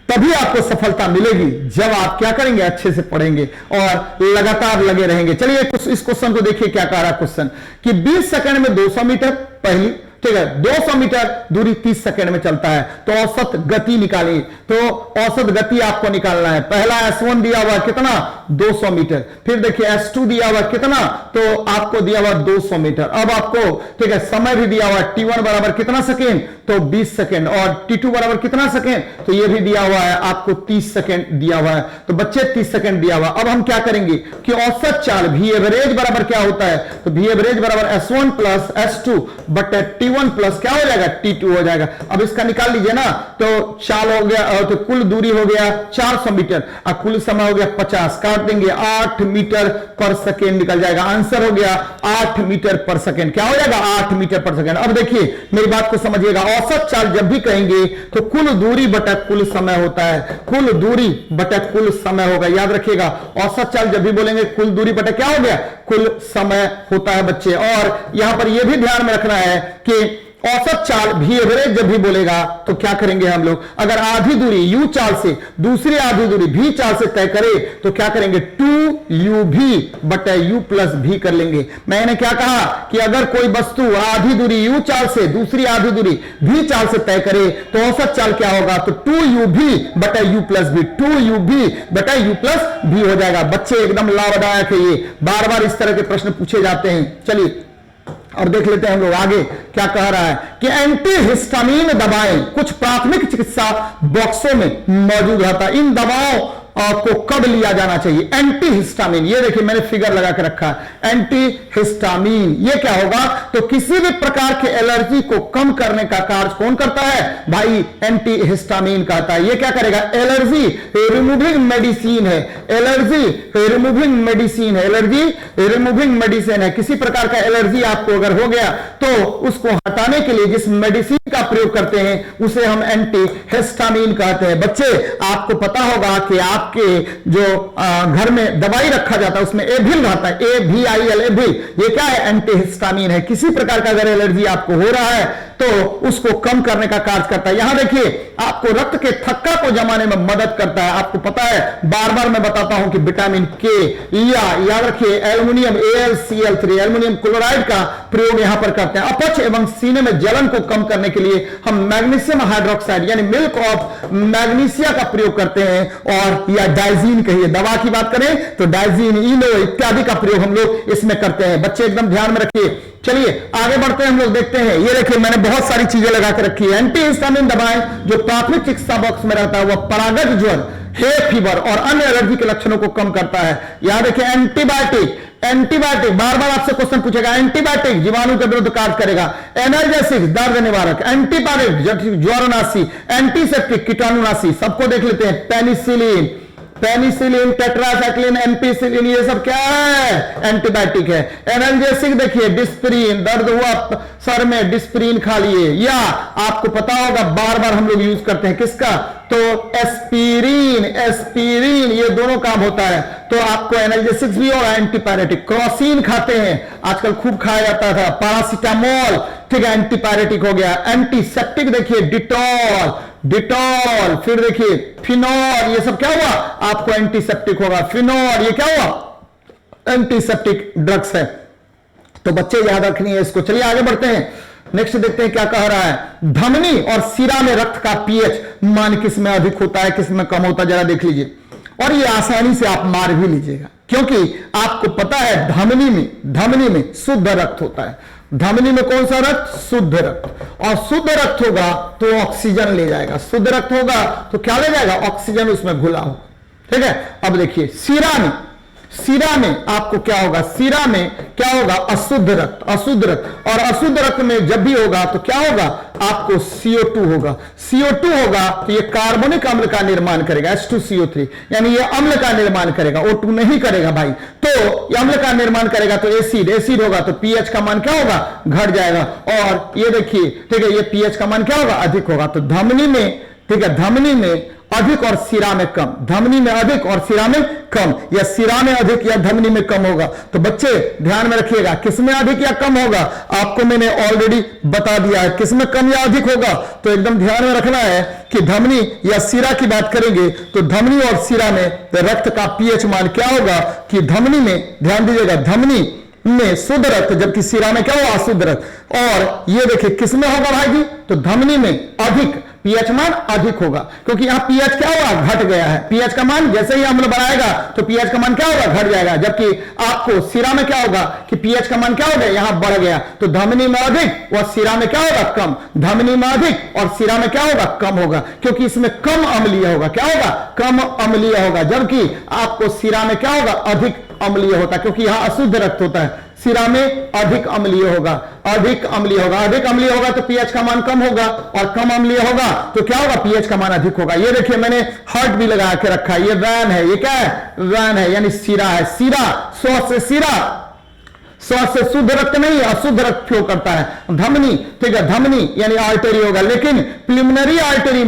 तभी आपको सफलता मिलेगी जब आप क्या करेंगे? अच्छे से पढ़ेंगे और लगातार लगे रहेंगे। चलिए इस क्वेश्चन को देखिए, क्या कह रहा है क्वेश्चन कि 20 सेकंड में 200 मीटर पहली, ठीक है, 200 मीटर दूरी 30 सेकंड में चलता है, तो औसत गति निकालिए। तो औसत गति आपको निकालना है। पहला S1 दिया हुआ कितना? 200 मीटर। फिर देखिए S2 दिया हुआ कितना? तो आपको दिया हुआ 200 मीटर। अब आपको, ठीक है, समय भी दिया हुआ T1 बराबर कितना सेकेंड? तो 20 सेकेंड। और T2 बराबर कितना सेकेंड? तो ये भी दिया हुआ है आपको 30 सेकेंड दिया हुआ है। तो बच्चे 30 सेकेंड दिया हुआ। अब हम क्या करेंगे कि औसत चाल V एवरेज बराबर क्या होता है? तो V एवरेज बराबर S1 plus S2 but T1 plus क्या हो जाएगा? T2 हो जाएगा। अब इसका निकाल लीजिए ना, तो चाल हो गया, तो कुल दूरी हो गया 400 मीटर और कुल समय हो गया 50, काट देंगे 8 मीटर पर सेकेंड निकल जाएगा। आंसर हो गया 8 मीटर पर सेकेंड। क्या हो जाएगा? 8 मीटर पर सेकेंड। अब देखिए मेरी बात को समझिएगा, औसत चाल जब भी कहेंगे तो कुल दूरी बटा कुल समय होता है। कुल दूरी बटा कुल समय होगा, याद रखिएगा। औसत चाल जब भी बोलेंगे कुल दूरी बटा क्या हो गया? कुल समय होता है बच्चे। और यहां पर यह भी ध्यान में रखना है कि औसत चाल V एवरेज जब भी बोलेगा तो क्या करेंगे हम लोग? अगर आधी दूरी U चाल से दूसरी आधी दूरी V चाल से तय करे तो क्या करेंगे? 2UV बटा U प्लस V कर लेंगे। मैंने क्या कहा कि अगर कोई वस्तु आधी दूरी U चाल से दूसरी आधी दूरी V चाल से तय करे तो औसत चाल क्या होगा? तो 2UV बटा U प्लस V, 2UV बटा U प्लस V हो जाएगा। बच्चे एकदम लाभदायक है, ये बार बार इस तरह के प्रश्न पूछे जाते हैं। चलिए और देख लेते हैं हम लोग आगे क्या कह रहा है कि एंटीहिस्टामिन दवाएं कुछ प्राथमिक चिकित्सा बॉक्सों में मौजूद रहता है। इन दवाओं को कब लिया जाना चाहिए? एंटीहिस्टामिन, ये देखिए मैंने फिगर लगा के रखा है। एंटीहिस्टामिन ये क्या होगा? तो किसी भी प्रकार के एलर्जी को कम करने का कार्य कौन करता है? भाई एंटीहिस्टामिन कहता है। ये क्या करेगा? एलर्जी रिमूविंग मेडिसिन है। एलर्जी रिमूविंग मेडिसिन है। एलर्जी रिमूविंग मेडिसिन है। किसी प्रकार का एलर्जी आपको अगर हो गया तो उसको हटाने के लिए जिस मेडिसिन का प्रयोग करते हैं उसे हम एंटीहिस्टामिन कहते हैं। बच्चे आपको पता होगा कि आपके जो घर में दवाई रखा जाता है उसमें एविल रहता है, AVIL एविल। ये क्या है? एंटीहिस्टामिन है। किसी प्रकार का अगर एलर्जी आपको हो रहा है तो उसको कम करने का कार्य करता है। यहां देखिए आपको रक्त के थक्का को जमाने में मदद करता है। आपको पता है बार बार मैं बताता हूं कि विटामिन के, या याद रखिए एल्युमिनियम AlCl3 एल्युमिनियम क्लोराइड का प्रयोग यहां पर करते हैं। अपच एवं सीने में जलन को कम करने के लिए हम मैग्नीशियम हाइड्रोक्साइड यानी मिल्क ऑफ मैग्नीशिया का प्रयोग करते हैं, और या डाइजीन कहिए, दवा की बात करें तो डाइजीन, इनो इत्यादि का प्रयोग हम लोग इसमें करते हैं। बच्चे एकदम ध्यान में रखिए। चलिए आगे बढ़ते हैं, हम लोग देखते हैं। ये देखिए मैंने बहुत सारी चीजें लगा के रखी है। एंटी हिस्टामिन दवाएं जो प्राथमिक चिकित्सा बॉक्स में रहता है वह परागत ज्वर, हे फीवर और अन्य एलर्जी के लक्षणों को कम करता है। यहां देखिए एंटीबायोटिक, एंटीबायोटिक बार बार आपसे क्वेश्चन पूछेगा। एंटीबायोटिक जीवाणु के विरुद्ध कार्य करेगा, एनर्जेसिक दर्द निवारक, एंटीबायोटिक ज्वरनाशी, एंटीसेप्टिक कीटाणुनाशी, सबको देख लेते हैं। पेनिसिलिन, पेनिसिलिन, टेट्रासाइक्लिन, एम्पिसिलिन, ये सब क्या है? एंटीबायोटिक है। एनाल्जेसिक देखिए डिस्प्रिन, दर्द हुआ सर में डिस्प्रिन खा लिए, या आपको पता होगा बार बार हम लोग यूज करते हैं किसका, तो एस्पिरिन, एस्पिरिन, ये दोनों काम होता है। तो आपको एनाल्जेसिक भी और एंटीपायरेटिक। क्रोसिन खाते हैं, आजकल खूब खाया जाता था। पैरासिटामोल, ठीक है, एंटीपायरेटिक हो गया। एंटीसेप्टिक देखिए डिटॉल, डिटॉल, फिर देखिए फिनॉल, ये सब क्या हुआ? आपको एंटीसेप्टिक होगा। फिनॉल ये क्या हुआ? एंटीसेप्टिक ड्रग्स है। तो बच्चे याद रखनी है इसको। चलिए आगे बढ़ते हैं, नेक्स्ट देखते हैं क्या कह रहा है। धमनी और सिरा में रक्त का पीएच मान किस में अधिक होता है, किस में कम होता है, जरा देख लीजिए। और ये आसानी से आप मार भी लीजिएगा, क्योंकि आपको पता है धमनी में शुद्ध रक्त होता है। धमनी में कौन सा रक्त? शुद्ध रक्त। और शुद्ध रक्त होगा तो ऑक्सीजन ले जाएगा, शुद्ध रक्त होगा तो क्या ले जाएगा? ऑक्सीजन उसमें घुला होगा, ठीक है। अब देखिए सिरा में आपको क्या होगा? सिरा में क्या होगा? अशुद्ध रक्त, अशुद्ध रक्त। और अशुद्ध रक्त में जब भी होगा तो क्या होगा? आपको CO2 होगा। CO2 होगा तो ये कार्बनिक अम्ल का निर्माण करेगा, H2CO3, यानी ये अम्ल का निर्माण करेगा, O2 नहीं करेगा भाई। तो ये अम्ल का निर्माण करेगा तो एसिड होगा, तो pH का मान क्या होगा? घट जाएगा। और ये देखिए, ठीक है, ये pH का मान क्या होगा? अधिक होगा। तो धमनी में, ठीक है, धमनी में अधिक और सिरा में कम, धमनी में अधिक और सिरा में कम, या सिरा में अधिक या धमनी में कम होगा। तो बच्चे ध्यान में रखिएगा, किसमें अधिक या कम होगा आपको मैंने ऑलरेडी बता दिया है। किसमें कम या अधिक होगा तो एकदम ध्यान में रखना है कि धमनी या सिरा की बात करेंगे तो धमनी और सिरा में रक्त का पीएच मान क्या होगा कि धमनी में, ध्यान दीजिएगा, धमनी में शुद्ध रक्त, जबकि सिरा में क्या होगा? अशुद्ध रक्त। और ये देखिए किसमें होगा भाई जी? तो धमनी में अधिक, पीएच मान अधिक होगा, क्योंकि यहां पीएच क्या हुआ? घट गया है। पीएच का मान जैसे ही अम्ल बढ़ाएगा तो पीएच का मान क्या होगा? घट जाएगा। जबकि आपको सिरा में क्या होगा कि पीएच का मान क्या हो गया? यहां बढ़ गया। तो धमनी में अधिक और सिरा में क्या होगा? कम। धमनी में अधिक और सिरा में क्या होगा? कम होगा, क्योंकि इसमें कम अम्लीय होगा। क्या होगा? कम अम्लीय होगा। जबकि आपको सिरा में क्या होगा? अधिक अम्लीय होता है, क्योंकि यहां अशुद्ध रक्त होता है। सिरा में अधिक अम्लीय होगा, अधिक अम्लीय होगा। अधिक अम्लीय होगा तो पीएच का मान कम होगा, और कम अम्लीय होगा तो क्या होगा? पीएच का मान अधिक होगा। ये देखिए मैंने हार्ट भी लगा के रखा है, ये वैन है, ये क्या है? वैन है, यानी सिरा है। सिरा, श्वास से सिरा, श्वास से शुद्ध रक्त नहीं, अशुद्ध रक्त फ्लो करता है। धमनी, ठीक है, धमनी यानी आर्टरी होगा, लेकिन प्रिलिमिनरी आर्टरी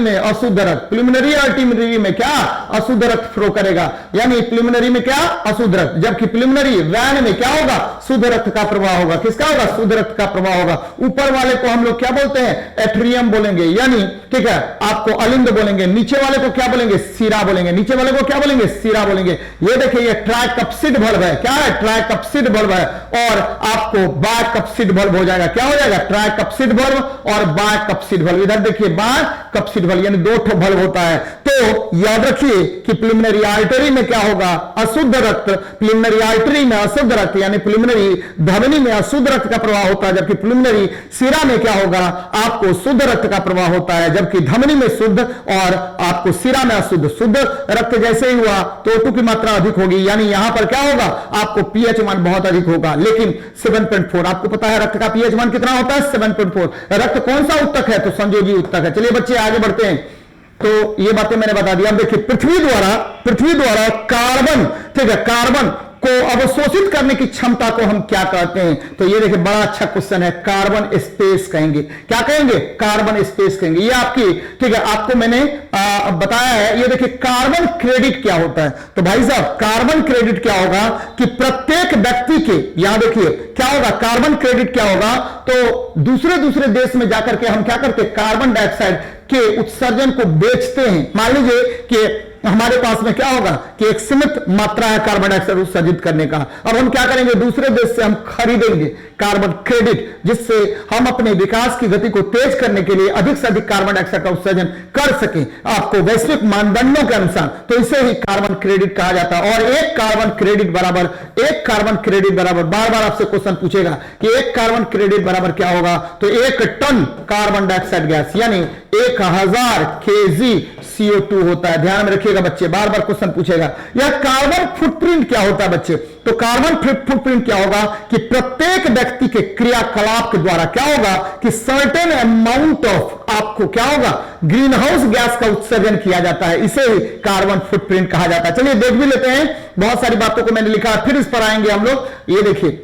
में अशुद्ध रक्त, प्रिलिमिनरी आर्टरी में क्या? अशुद्ध रक्त फ्लो करेगा, यानी प्रिलिमिनरी में क्या? अशुद्ध रक्त। जबकि प्रिलिमिनरी वैन में क्या होगा? शुद्ध रक्त का प्रवाह होगा। किसका होगा? शुद्ध रक्त का प्रवाह होगा। ऊपर वाले को हम लोग क्या बोलते हैं? एट्रियम बोलेंगे, यानी ठीक है, आपको अलिंद बोलेंगे। नीचे वाले को क्या बोलेंगे? सिरा बोलेंगे। नीचे वाले को क्या बोलेंगे? सिरा बोलेंगे। ये देखिए, ये ट्राइकप्सिड बल्ब है। क्या है? ट्राइकप्सिड बल्ब है। और आपको बायकप्सिड बल्ब हो जाएगा। क्या हो जाएगा? ट्राइकप्सिड बल्ब और बायकप्सिड बल्ब। इधर देखिए बायकप्सिड बल्ब, यानी दो ठो बल्ब होता है। तो याद रखिए कि प्रिलिमिनरी आर्टरी में क्या होगा? अशुद्ध रक्त। प्रिलिमिनरी आर्टरी में अशुद्ध रक्त, यानी प्रिलिमिनरी धमनी में अशुद्ध रक्त का प्रवाह होता है, जबकि प्रिलिमिनरी सिरा में क्या होगा? आपको शुद्ध रक्त का प्रवाह होता है, जबकि धमनी में शुद्ध और आपको सिरा में अशुद्ध। शुद्ध रक्त जैसे ही हुआ तो O2 की मात्रा अधिक होगी, यानी यहां पर क्या होगा? आपको पीएच मान बहुत अधिक होगा। लेकिन 7.4, आपको पता है रक्त का पीएच मान कितना होता है? 7.4। रक्त कौन सा उत्तक है? तो संयोजी उत्तक है। चलिए बच्चे आगे बढ़ते हैं। तो ये बातें मैंने बता दी। अब देखिए पृथ्वी द्वारा कार्बन, ठीक है, कार्बन को अवशोषित करने की क्षमता को हम क्या कहते हैं? तो ये देखिए बड़ा अच्छा क्वेश्चन है, कार्बन स्पेस कहेंगे। क्या कहेंगे? कार्बन स्पेस कहेंगे। ये आपकी, ठीक है, आपको मैंने बताया है। ये देखिए कार्बन क्रेडिट क्या होता है। तो भाई साहब कार्बन क्रेडिट क्या होगा कि प्रत्येक व्यक्ति के, यहां देखिए क्या होगा, कार्बन क्रेडिट क्या होगा, तो दूसरे दूसरे देश में जाकर के हम क्या करते हैं, कार्बन डाइऑक्साइड के उत्सर्जन को बेचते हैं। मान लीजिए कि हमारे पास में क्या होगा कि एक सीमित मात्रा है कार्बन डाइऑक्साइड उत्सर्जित करने का, अब हम क्या करेंगे, दूसरे देश से हम खरीदेंगे कार्बन क्रेडिट, जिससे हम अपने विकास की गति को तेज करने के लिए अधिक से अधिक कार्बन डाइऑक्साइड का उत्सर्जन कर सके आपको वैश्विक मानदंडों के अनुसार। तो इसे ही कार्बन क्रेडिट कहा जाता है। और एक कार्बन क्रेडिट बराबर, एक कार्बन क्रेडिट बराबर, बार बार आपसे क्वेश्चन पूछेगा कि एक कार्बन क्रेडिट बराबर क्या होगा, तो 1 टन कार्बन डाइऑक्साइड गैस यानी 1000 kg CO2 होता है। ध्यान में रखिएगा बच्चे, बार बार क्वेश्चन पूछेगा। यह कार्बन फुटप्रिंट क्या होता है बच्चे? तो कार्बन फुटप्रिंट क्या होगा कि प्रत्येक व्यक्ति के क्रियाकलाप के द्वारा क्या होगा कि सर्टेन अमाउंट ऑफ आपको क्या होगा, ग्रीन हाउस गैस का उत्सर्जन किया जाता है। इसे ही कार्बन फुटप्रिंट कहा जाता है। चलिए देख भी लेते हैं, बहुत सारी बातों को मैंने लिखा, फिर इस पर आएंगे हम लोग। ये देखिए,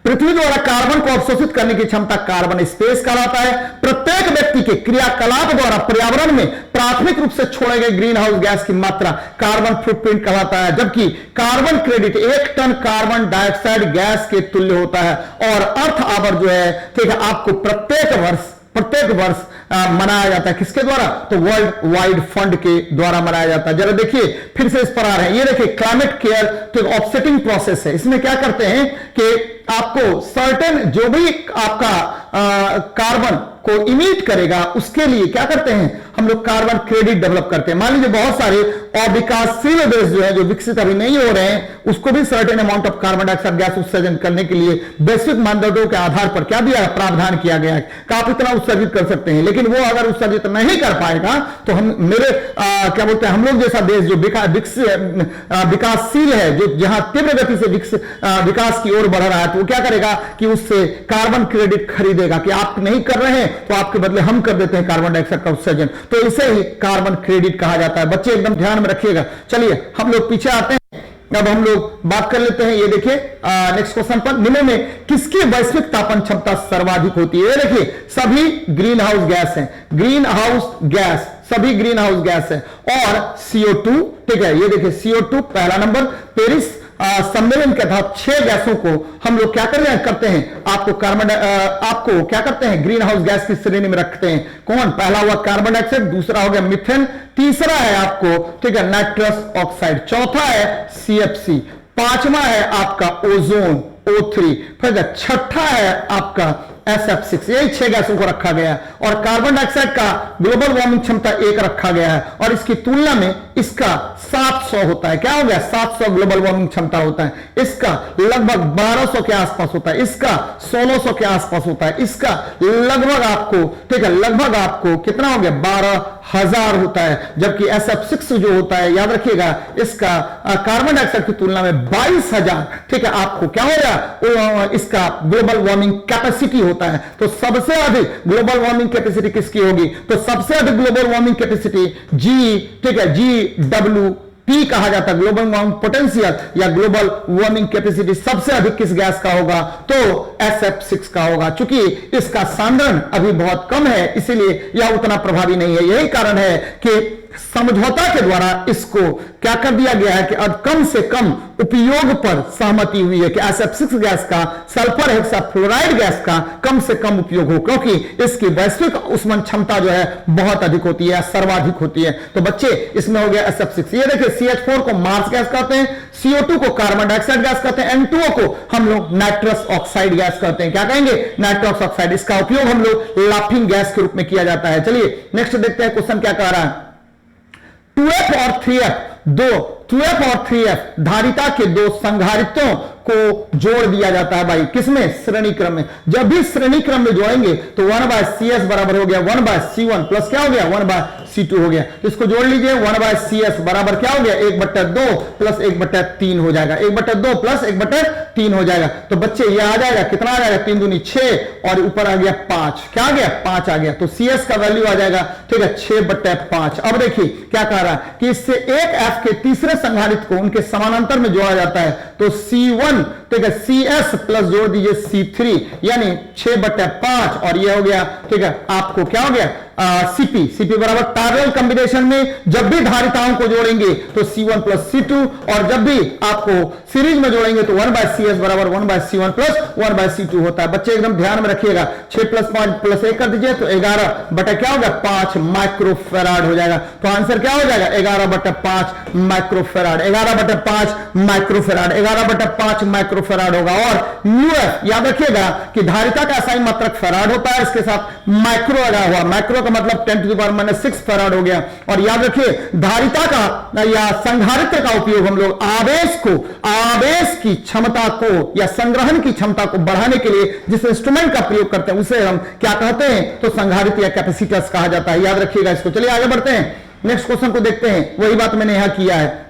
पृथ्वी द्वारा कार्बन को अवशोषित करने की क्षमता कार्बन स्पेस कहलाता है। प्रत्येक व्यक्ति के क्रियाकलाप द्वारा पर्यावरण में प्राथमिक रूप से छोड़े गए ग्रीन हाउस गैस की मात्रा कार्बन फुटप्रिंट कहलाता है। जबकि carbon credit 1 ton carbon dioxide gas के तुल्य होता है। और अर्थ आवर जो है, ठीक है, आपको प्रत्येक वर्ष मनाया जाता है। किसके द्वारा? तो वर्ल्ड वाइड फंड के द्वारा मनाया जाता है। जरा देखिए, फिर से इस पर आ रहे हैं। ये देखिए क्लाइमेट केयर तो ऑफसेटिंग प्रोसेस है। इसमें क्या करते हैं कि आपको सर्टेन जो भी आपका कार्बन को इमिट करेगा उसके लिए क्या करते हैं हम लोग, कार्बन क्रेडिट डेवलप करते हैं। मान लीजिए बहुत सारे अविकासशील देश जो है, जो विकसित अभी नहीं हो रहे हैं, उसको भी certain amount of carbon dioxide gas उत्सर्जन करने के लिए वैश्विक मानदंडों के आधार पर क्या दिया, प्रावधान किया गया है कि आप इतना उत्सर्जित कर सकते हैं। लेकिन वो अगर उत्सर्जित नहीं कर पाएगा तो हम क्या बोलते हैं, हम लोग जैसा देश जो विकासशील है, जो जहां तीव्र गति से विकास की ओर बढ़ रहा है, तो वो क्या करेगा कि उससे कार्बन क्रेडिट खरीदेगा कि आप नहीं कर रहे हैं तो आपके बदले हम कर देते हैं कार्बन डाइऑक्साइड का उत्सर्जन। तो इसे ही कार्बन क्रेडिट कहा जाता है। बच्चे एकदम ध्यान में रखिएगा। चलिए हम लोग पीछे आते हैं, अब हम लोग बात कर लेते हैं। ये देखिए नेक्स्ट क्वेश्चन पर, निम्न में किसकी वैश्विक तापन क्षमता सर्वाधिक होती है? ये देखिए सभी ग्रीन हाउस गैस हैं, ग्रीन हाउस गैस, सभी ग्रीन हाउस गैस है। और CO2, ठीक है, ये देखिए CO2 पहला नंबर। पेरिस सम्मेलन के तहत 6 गैसों को हम लोग क्या करते हैं, आपको क्या करते हैं, ग्रीन हाउस गैस की श्रेणी में रखते हैं। कौन? पहला हुआ कार्बन डाइऑक्साइड, दूसरा हो गया मीथेन, तीसरा है आपको, ठीक है, नाइट्रस ऑक्साइड, चौथा है CFC, पांचवा है आपका ओजोन O3, फिर छठा है आपका SF6। यही 6 गैसों को रखा गया है। और कार्बन डाइऑक्साइड का ग्लोबल वार्मिंग क्षमता 1 रखा गया है, और इसकी तुलना में इसका 700 होता है। क्या हो गया? 700 ग्लोबल वार्मिंग क्षमता होता है। इसका लगभग 1200 के आसपास होता है, इसका 1600 के आसपास होता है, इसका लगभग आपको, ठीक है, लगभग आपको कितना हो गया, 12,000 होता है। जबकि SF6 जो होता है, याद रखिएगा, इसका कार्बन डाइऑक्साइड की तुलना में 22,000, ठीक है, आपको क्या हो गया, इसका ग्लोबल वार्मिंग कैपेसिटी होता है। तो सबसे अधिक ग्लोबल वार्मिंग कैपेसिटी किसकी होगी? तो सबसे अधिक ग्लोबल वार्मिंग कैपेसिटी ठीक है, GWP कहा जाता है, ग्लोबल वार्मिंग पोटेंशियल या ग्लोबल वार्मिंग कैपेसिटी सबसे अधिक किस गैस का होगा? तो SF6 का होगा। चूंकि इसका सांद्रण अभी बहुत कम है, इसीलिए यह उतना प्रभावी नहीं है। यही कारण है कि समझौता के द्वारा इसको क्या कर दिया गया है कि अब कम से कम उपयोग पर सहमति हुई है कि SF6 गैस का, सल्फर हेक्साफ्लोराइड गैस का कम से कम उपयोग हो, क्योंकि इसकी वैश्विक ऊष्मन क्षमता जो है बहुत अधिक होती है, सर्वाधिक होती है। तो बच्चे इसमें हो गया SF6। ये देखिए CH4 को मार्स गैस कहते हैं, CO2 को कार्बन डाइऑक्साइड गैस कहते हैं, N2O को हम लोग नाइट्रस ऑक्साइड गैस कहते हैं। क्या कहेंगे? Nitrous oxide. इसका उपयोग हम लोग लाफिंग गैस के रूप में किया जाता है। चलिए नेक्स्ट देखते हैं क्वेश्चन क्या कह रहा है। 2F और 3F धारिता के दो संधारित्रों को जोड़ दिया जाता है भाई, किसमें? श्रेणी क्रम में। जब भी श्रेणी क्रम में जोड़ेंगे तो 1/CS बराबर हो गया 1/C1 प्लस क्या हो गया, 1/C2 C2 हो गया। तो इसको जोड़ लीजिए, 1/CS बराबर क्या हो गया, 1/2 प्लस 1/3 हो जाएगा, 1/2 प्लस 1/3 हो जाएगा। तो बच्चे ये आ जाएगा, कितना आ जाएगा, 3 दूनी 6 और ऊपर आ गया 5, क्या आ गया, 5 आ गया। तो CS का वैल्यू आ जाएगा, ठीक है, 6/5। अब देखिए क्या कह रहा है कि इससे एक F के तीसरे संधारित्र को उनके समानांतर में जोड़ा जाता है। तो C1, ठीक है, CS प्लस जोड़ दीजिए C3 यानी 6/5 और ये हो गया, ठीक है, आपको क्या हो गया, CP बराबर पैरेलल कॉम्बिनेशन में जब भी धारिताओं को जोड़ेंगे तो C1 प्लस C2 और जब भी आपको सीरीज में जोड़ेंगे तो 1/CS बराबर 1/C1 प्लस 1/C2 होता है। बच्चे एकदम ध्यान में रखिएगा, 6 प्लस 5 प्लस 1 कर दीजिए तो 11 बटा क्या होगा, 5 माइक्रोफेराड हो जाएगा। तो आंसर क्या हो जाएगा, 11/5 माइक्रोफेराड, 11/5 माइक्रोफेराड, 11/5 माइक्रोफेराड होगा। और µF याद रखिएगा कि धारिता का SI मात्रक फेराड होता है, इसके साथ माइक्रो लगा हुआ, माइक्रो का मतलब 10⁻⁻6 फैराड हो गया। और याद रखिए धारिता का या संधारित्र का उपयोग हम लोग आवेश की क्षमता को या संग्रहण की क्षमता को बढ़ाने के लिए जिस इंस्ट्रूमेंट का प्रयोग करते हैं उसे हम क्या कहते हैं, तो संधारित्र या कैपेसिटर्स कहा जाता है। याद रखिएगा इसको। चलिए आगे बढ़ते हैं, नेक्स्ट क्वेश्चन को देखते हैं। वही बात मैंने यहां किया है।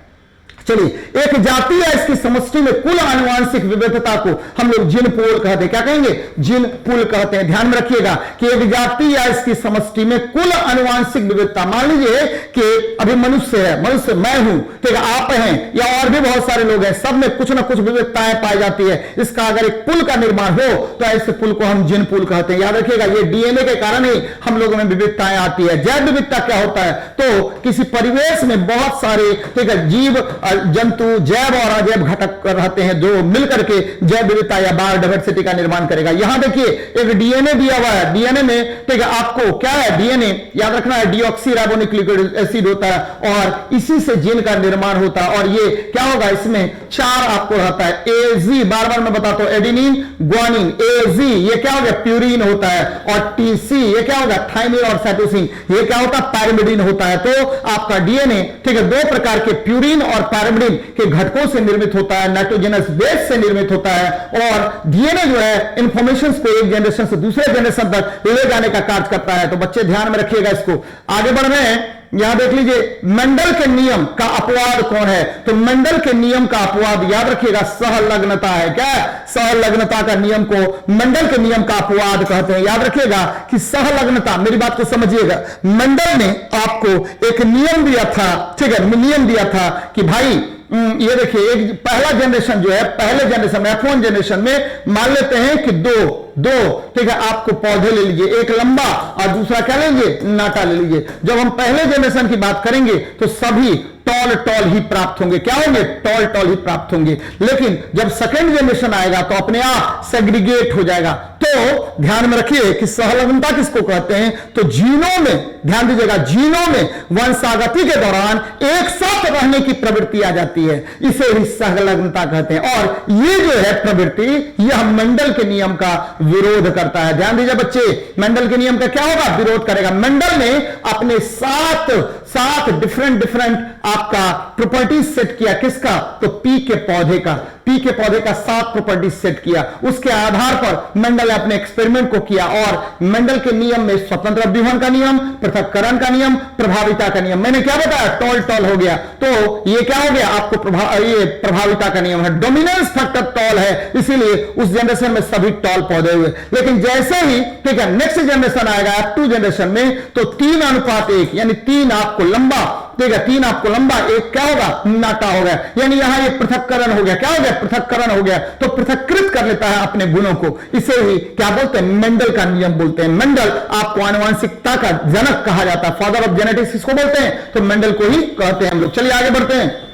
चलिए, एक जाति या इसकी समष्टि में कुल आनुवांशिक विविधता को हम लोग जीन पूल कहते हैं। क्या कहेंगे, जीन पूल कहते हैं। ध्यान में रखिएगा कि एक जाति या इसकी समष्टि में कुल आनुवांशिक विविधता, मान लीजिए कि अभी मनुष्य है, मनुष्य मैं हूं, ठीक है, आप हैं या और भी बहुत सारे लोग हैं, सब में कुछ ना कुछ विविधताएं पाई जाती है। इसका अगर एक पुल का निर्माण हो तो ऐसे पुल को हम जीन पूल कहते हैं। याद रखिएगा ये डीएनए के कारण ही हम लोगों में विविधताएं आती है। जैव विविधता क्या होता है, तो किसी परिवेश में बहुत सारे, ठीक है, जीव जंतु जैव और अजैव घटक रहते हैं जो मिलकर के जैव विविधता या बायोडायवर्सिटी का निर्माण करेगा। यहां देखिए एक डीएनए दिया हुआ है, डीएनए में, ठीक है, आपको क्या है, डीएनए याद रखना है डीऑक्सीराइबोन्यूक्लिक एसिड होता है और इसी से जीन का निर्माण होता है। और ये क्या होगा, इसमें 4 आपको रहता है, एजी, बार बार मैं बताता हूं, एडेनिन ग्वानिन, एजी ये क्या होगा, प्यूरिन होता है, और टीसी ये क्या होगा, थाइमिन और साइटोसिन ये क्या होता है, पैरामिडिन होता है। तो आपका डीएनए, ठीक है, 2 प्रकार के प्यूरिन और पैरामिडिन के घटकों से निर्मित होता है, नाइट्रोजनस बेस से निर्मित होता है। और डीएनए जो है इंफॉर्मेशन को एक जनरेशन से दूसरे जनरेशन तक ले जाने का कार्य करता है। तो बच्चे ध्यान में रखिएगा इसको। आगे बढ़ रहे हैं, यहां देख लीजिए मेंडल के नियम का अपवाद कौन है। तो मेंडल के नियम का अपवाद याद रखिएगा सहलग्नता है। क्या, सहलग्नता का नियम को मेंडल के नियम का अपवाद कहते हैं। याद रखिएगा कि सहलग्नता, मेरी बात को समझिएगा, मेंडल ने आपको एक नियम दिया था, ठीक है, नियम दिया था कि भाई ये देखिए एक पहला जनरेशन जो है, पहले जनरेशन में F1 जनरेशन में मान लेते हैं कि दो, ठीक है, आपको पौधे ले लीजिए, एक लंबा और दूसरा क्या लेंगे, नाटा ले लीजिए। जब हम पहले जनरेशन की बात करेंगे तो सभी टॉल ही प्राप्त होंगे। क्या होंगे, टॉल ही प्राप्त होंगे। लेकिन जब सेकेंड जनरेशन आएगा तो अपने आप सेग्रीगेट हो जाएगा। तो ध्यान में रखिए कि सहलग्नता किसको कहते हैं, तो जीनों में, ध्यान दीजिएगा, जीनों में वंशागति के दौरान एक साथ रहने की प्रवृत्ति आ जाती है, इसे ही सहलग्नता कहते हैं। और ये जो है प्रवृत्ति, यह मेंडल के नियम का विरोध करता है। ध्यान दीजिए बच्चे, मेंडल के नियम का क्या होगा, विरोध करेगा। मेंडल ने अपने 7 डिफरेंट आपका प्रॉपर्टीज सेट किया, किसका, तो पी के पौधे का, पी के पौधे का 7 प्रॉपर्टीज सेट किया। उसके आधार पर मेंडल ने अपने एक्सपेरिमेंट को किया और मेंडल के नियम में स्वतंत्र अभ्यूहन का नियम, पृथक्करण का नियम, प्रभाविता का नियम, मैंने क्या बताया, टॉल हो गया। तो ये क्या हो गया, आपको ये प्रभाविता का नियम है, डोमिनेंस फैक्टर टॉल है, इसीलिए उस जनरेशन में सभी टॉल पौधे हुए। लेकिन जैसे ही, ठीक है, नेक्स्ट जनरेशन आएगा F2 जनरेशन में, तो 3:1 यानी 3 आपको लंबा, ठीक है, 3 आपको लंबा, 1 क्या होगा, नाटा हो गया। यानी यहां ये पृथक्करण हो गया। क्या हो गया, पृथक्करण हो गया। तो पृथक्कृत कर लेता है अपने गुणों को, इसे ही क्या बोलते हैं, मेंडल का नियम बोलते हैं। मेंडल आपको आनुवंशिकता का जनक कहा जाता है, फादर ऑफ जेनेटिक्स किसको बोलते हैं, तो मेंडल को ही कहते हैं हम लोग। चलिए आगे बढ़ते हैं,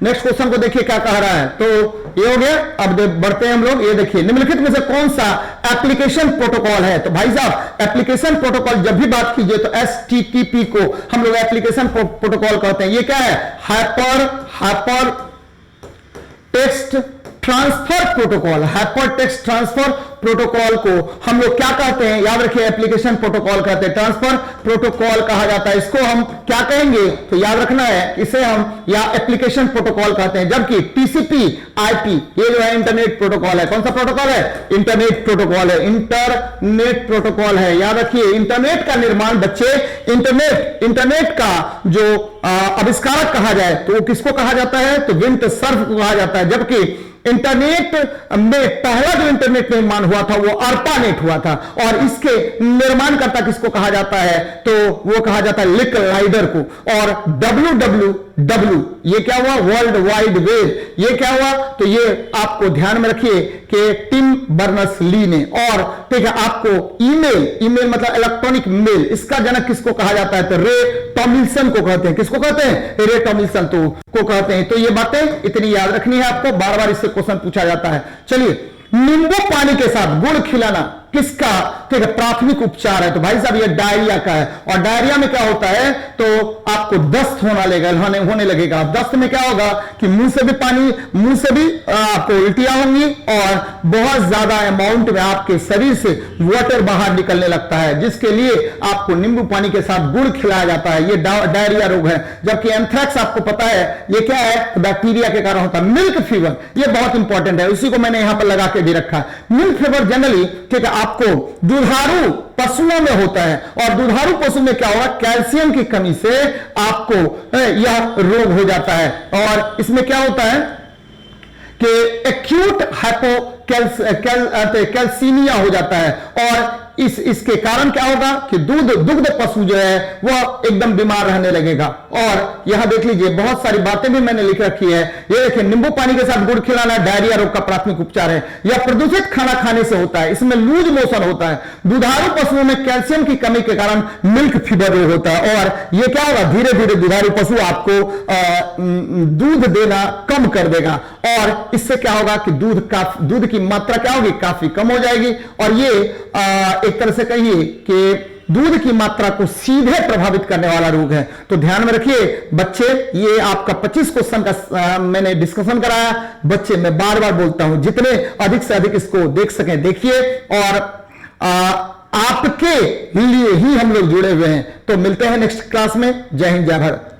नेक्स्ट क्वेश्चन को देखिए क्या कह रहा है। तो ये हो गया, अब बढ़ते हैं हम लोग। ये देखिए निम्नलिखित में से कौन सा एप्लीकेशन प्रोटोकॉल है। तो भाई साहब एप्लीकेशन प्रोटोकॉल जब भी बात कीजिए तो HTTP को हम लोग एप्लीकेशन प्रोटोकॉल कहते हैं। ये क्या है, hyper text transfer protocol, hyper text transfer protocol को हम लोग क्या कहते हैं, याद रखिए एप्लीकेशन प्रोटोकॉल कहते हैं, ट्रांसफर प्रोटोकॉल कहा जाता है। इसको हम क्या कहेंगे तो याद रखना है, इसे हम या एप्लीकेशन प्रोटोकॉल कहते हैं। जबकि टीसीपी आईपी ये जो है इंटरनेट प्रोटोकॉल है। कौन सा प्रोटोकॉल है? इंटरनेट प्रोटोकॉल है, इंटरनेट प्रोटोकॉल है। याद रखिए इंटरनेट का निर्माण बच्चे, इंटरनेट का जो आविष्कारक कहा जाए तो वो किसको कहा जाता है? तो विंट सर्फ को कहा जाता है। जबकि इंटरनेट में पहला जो इंटरनेट निर्माण हुआ था वो अर्पानेट हुआ था, और इसके निर्माणकर्ता किसको कहा जाता है? तो वो कहा जाता है लिक लाइडर को। और WWW ये क्या हुआ? World wide web. ये क्या हुआ? तो ये आपको ध्यान में रखिए कि टिम बर्नर्स ली ने। और ठीक है, आपको ईमेल मतलब इलेक्ट्रॉनिक मेल, इसका जनक किसको कहा जाता है? तो रे टॉमिल्सन को कहते हैं। किसको कहते हैं? रे टॉमिल्सन को कहते हैं। तो ये बातें इतनी याद रखनी है आपको, बार बार इससे क्वेश्चन पूछा जाता है। चलिए, नींबू पानी के साथ गुड़ खिलाना किसका ठीक है प्राथमिक उपचार है? तो भाई साहब ये डायरिया का है। और डायरिया में क्या होता है? तो आपको दस्त होने लगेगा। दस्त में क्या होगा कि मुंह से भी आपको उल्टियां होंगी, और बहुत ज्यादा अमाउंट में आपके शरीर से वाटर बाहर निकलने लगता है, जिसके लिए आपको नींबू पानी के साथ गुड़ खिलाया जाता है। ये डायरिया रोग है। जबकि एंथ्रैक्स आपको पता है ये क्या है? बैक्टीरिया के कारण होता है। मिल्क फीवर ये बहुत इंपॉर्टेंट है, उसी को मैंने यहां पर लगा के भी रखा है। मिल्क फीवर जनरली ठीक है आपको दुधारू पशुओं में होता है, और दुधारू पशु में क्या होगा? कैल्शियम की कमी से आपको यह रोग हो जाता है। और इसमें क्या होता है कि एक्यूट कैल्सीमिया हो जाता है, और इसके कारण क्या होगा कि दुग्ध पशु जो है वह एकदम बीमार रहने लगेगा। और यहां देख लीजिए बहुत सारी बातें भी मैंने लिख रखी है। ये देखिए, नींबू पानी के साथ गुड़ खिलाना डायरिया रोग का प्राथमिक उपचार है। यह प्रदूषित खाना खाने से होता है, इसमें लूज मोशन होता है। दुधारू पशुओं में कैल्शियम की कमी के कारण मिल्क फीवर रोग होता है। और यह क्या होगा? धीरे धीरे दुधारू पशु आपको दूध देना कम कर देगा, और इससे क्या होगा कि दूध की मात्रा क्या होगी? काफी कम हो जाएगी। और ये एक तरह से कहिए कि दूध की मात्रा को सीधे प्रभावित करने वाला रोग है। तो ध्यान में रखिए बच्चे, ये आपका 25 क्वेश्चन का मैंने डिस्कशन कराया। बच्चे मैं बार बार बोलता हूं, जितने अधिक से अधिक इसको देख सकें देखिए, और आपके लिए ही हम लोग जुड़े हुए हैं। तो मिलते हैं नेक्स्ट क्लास में। जय हिंद, जय भारत।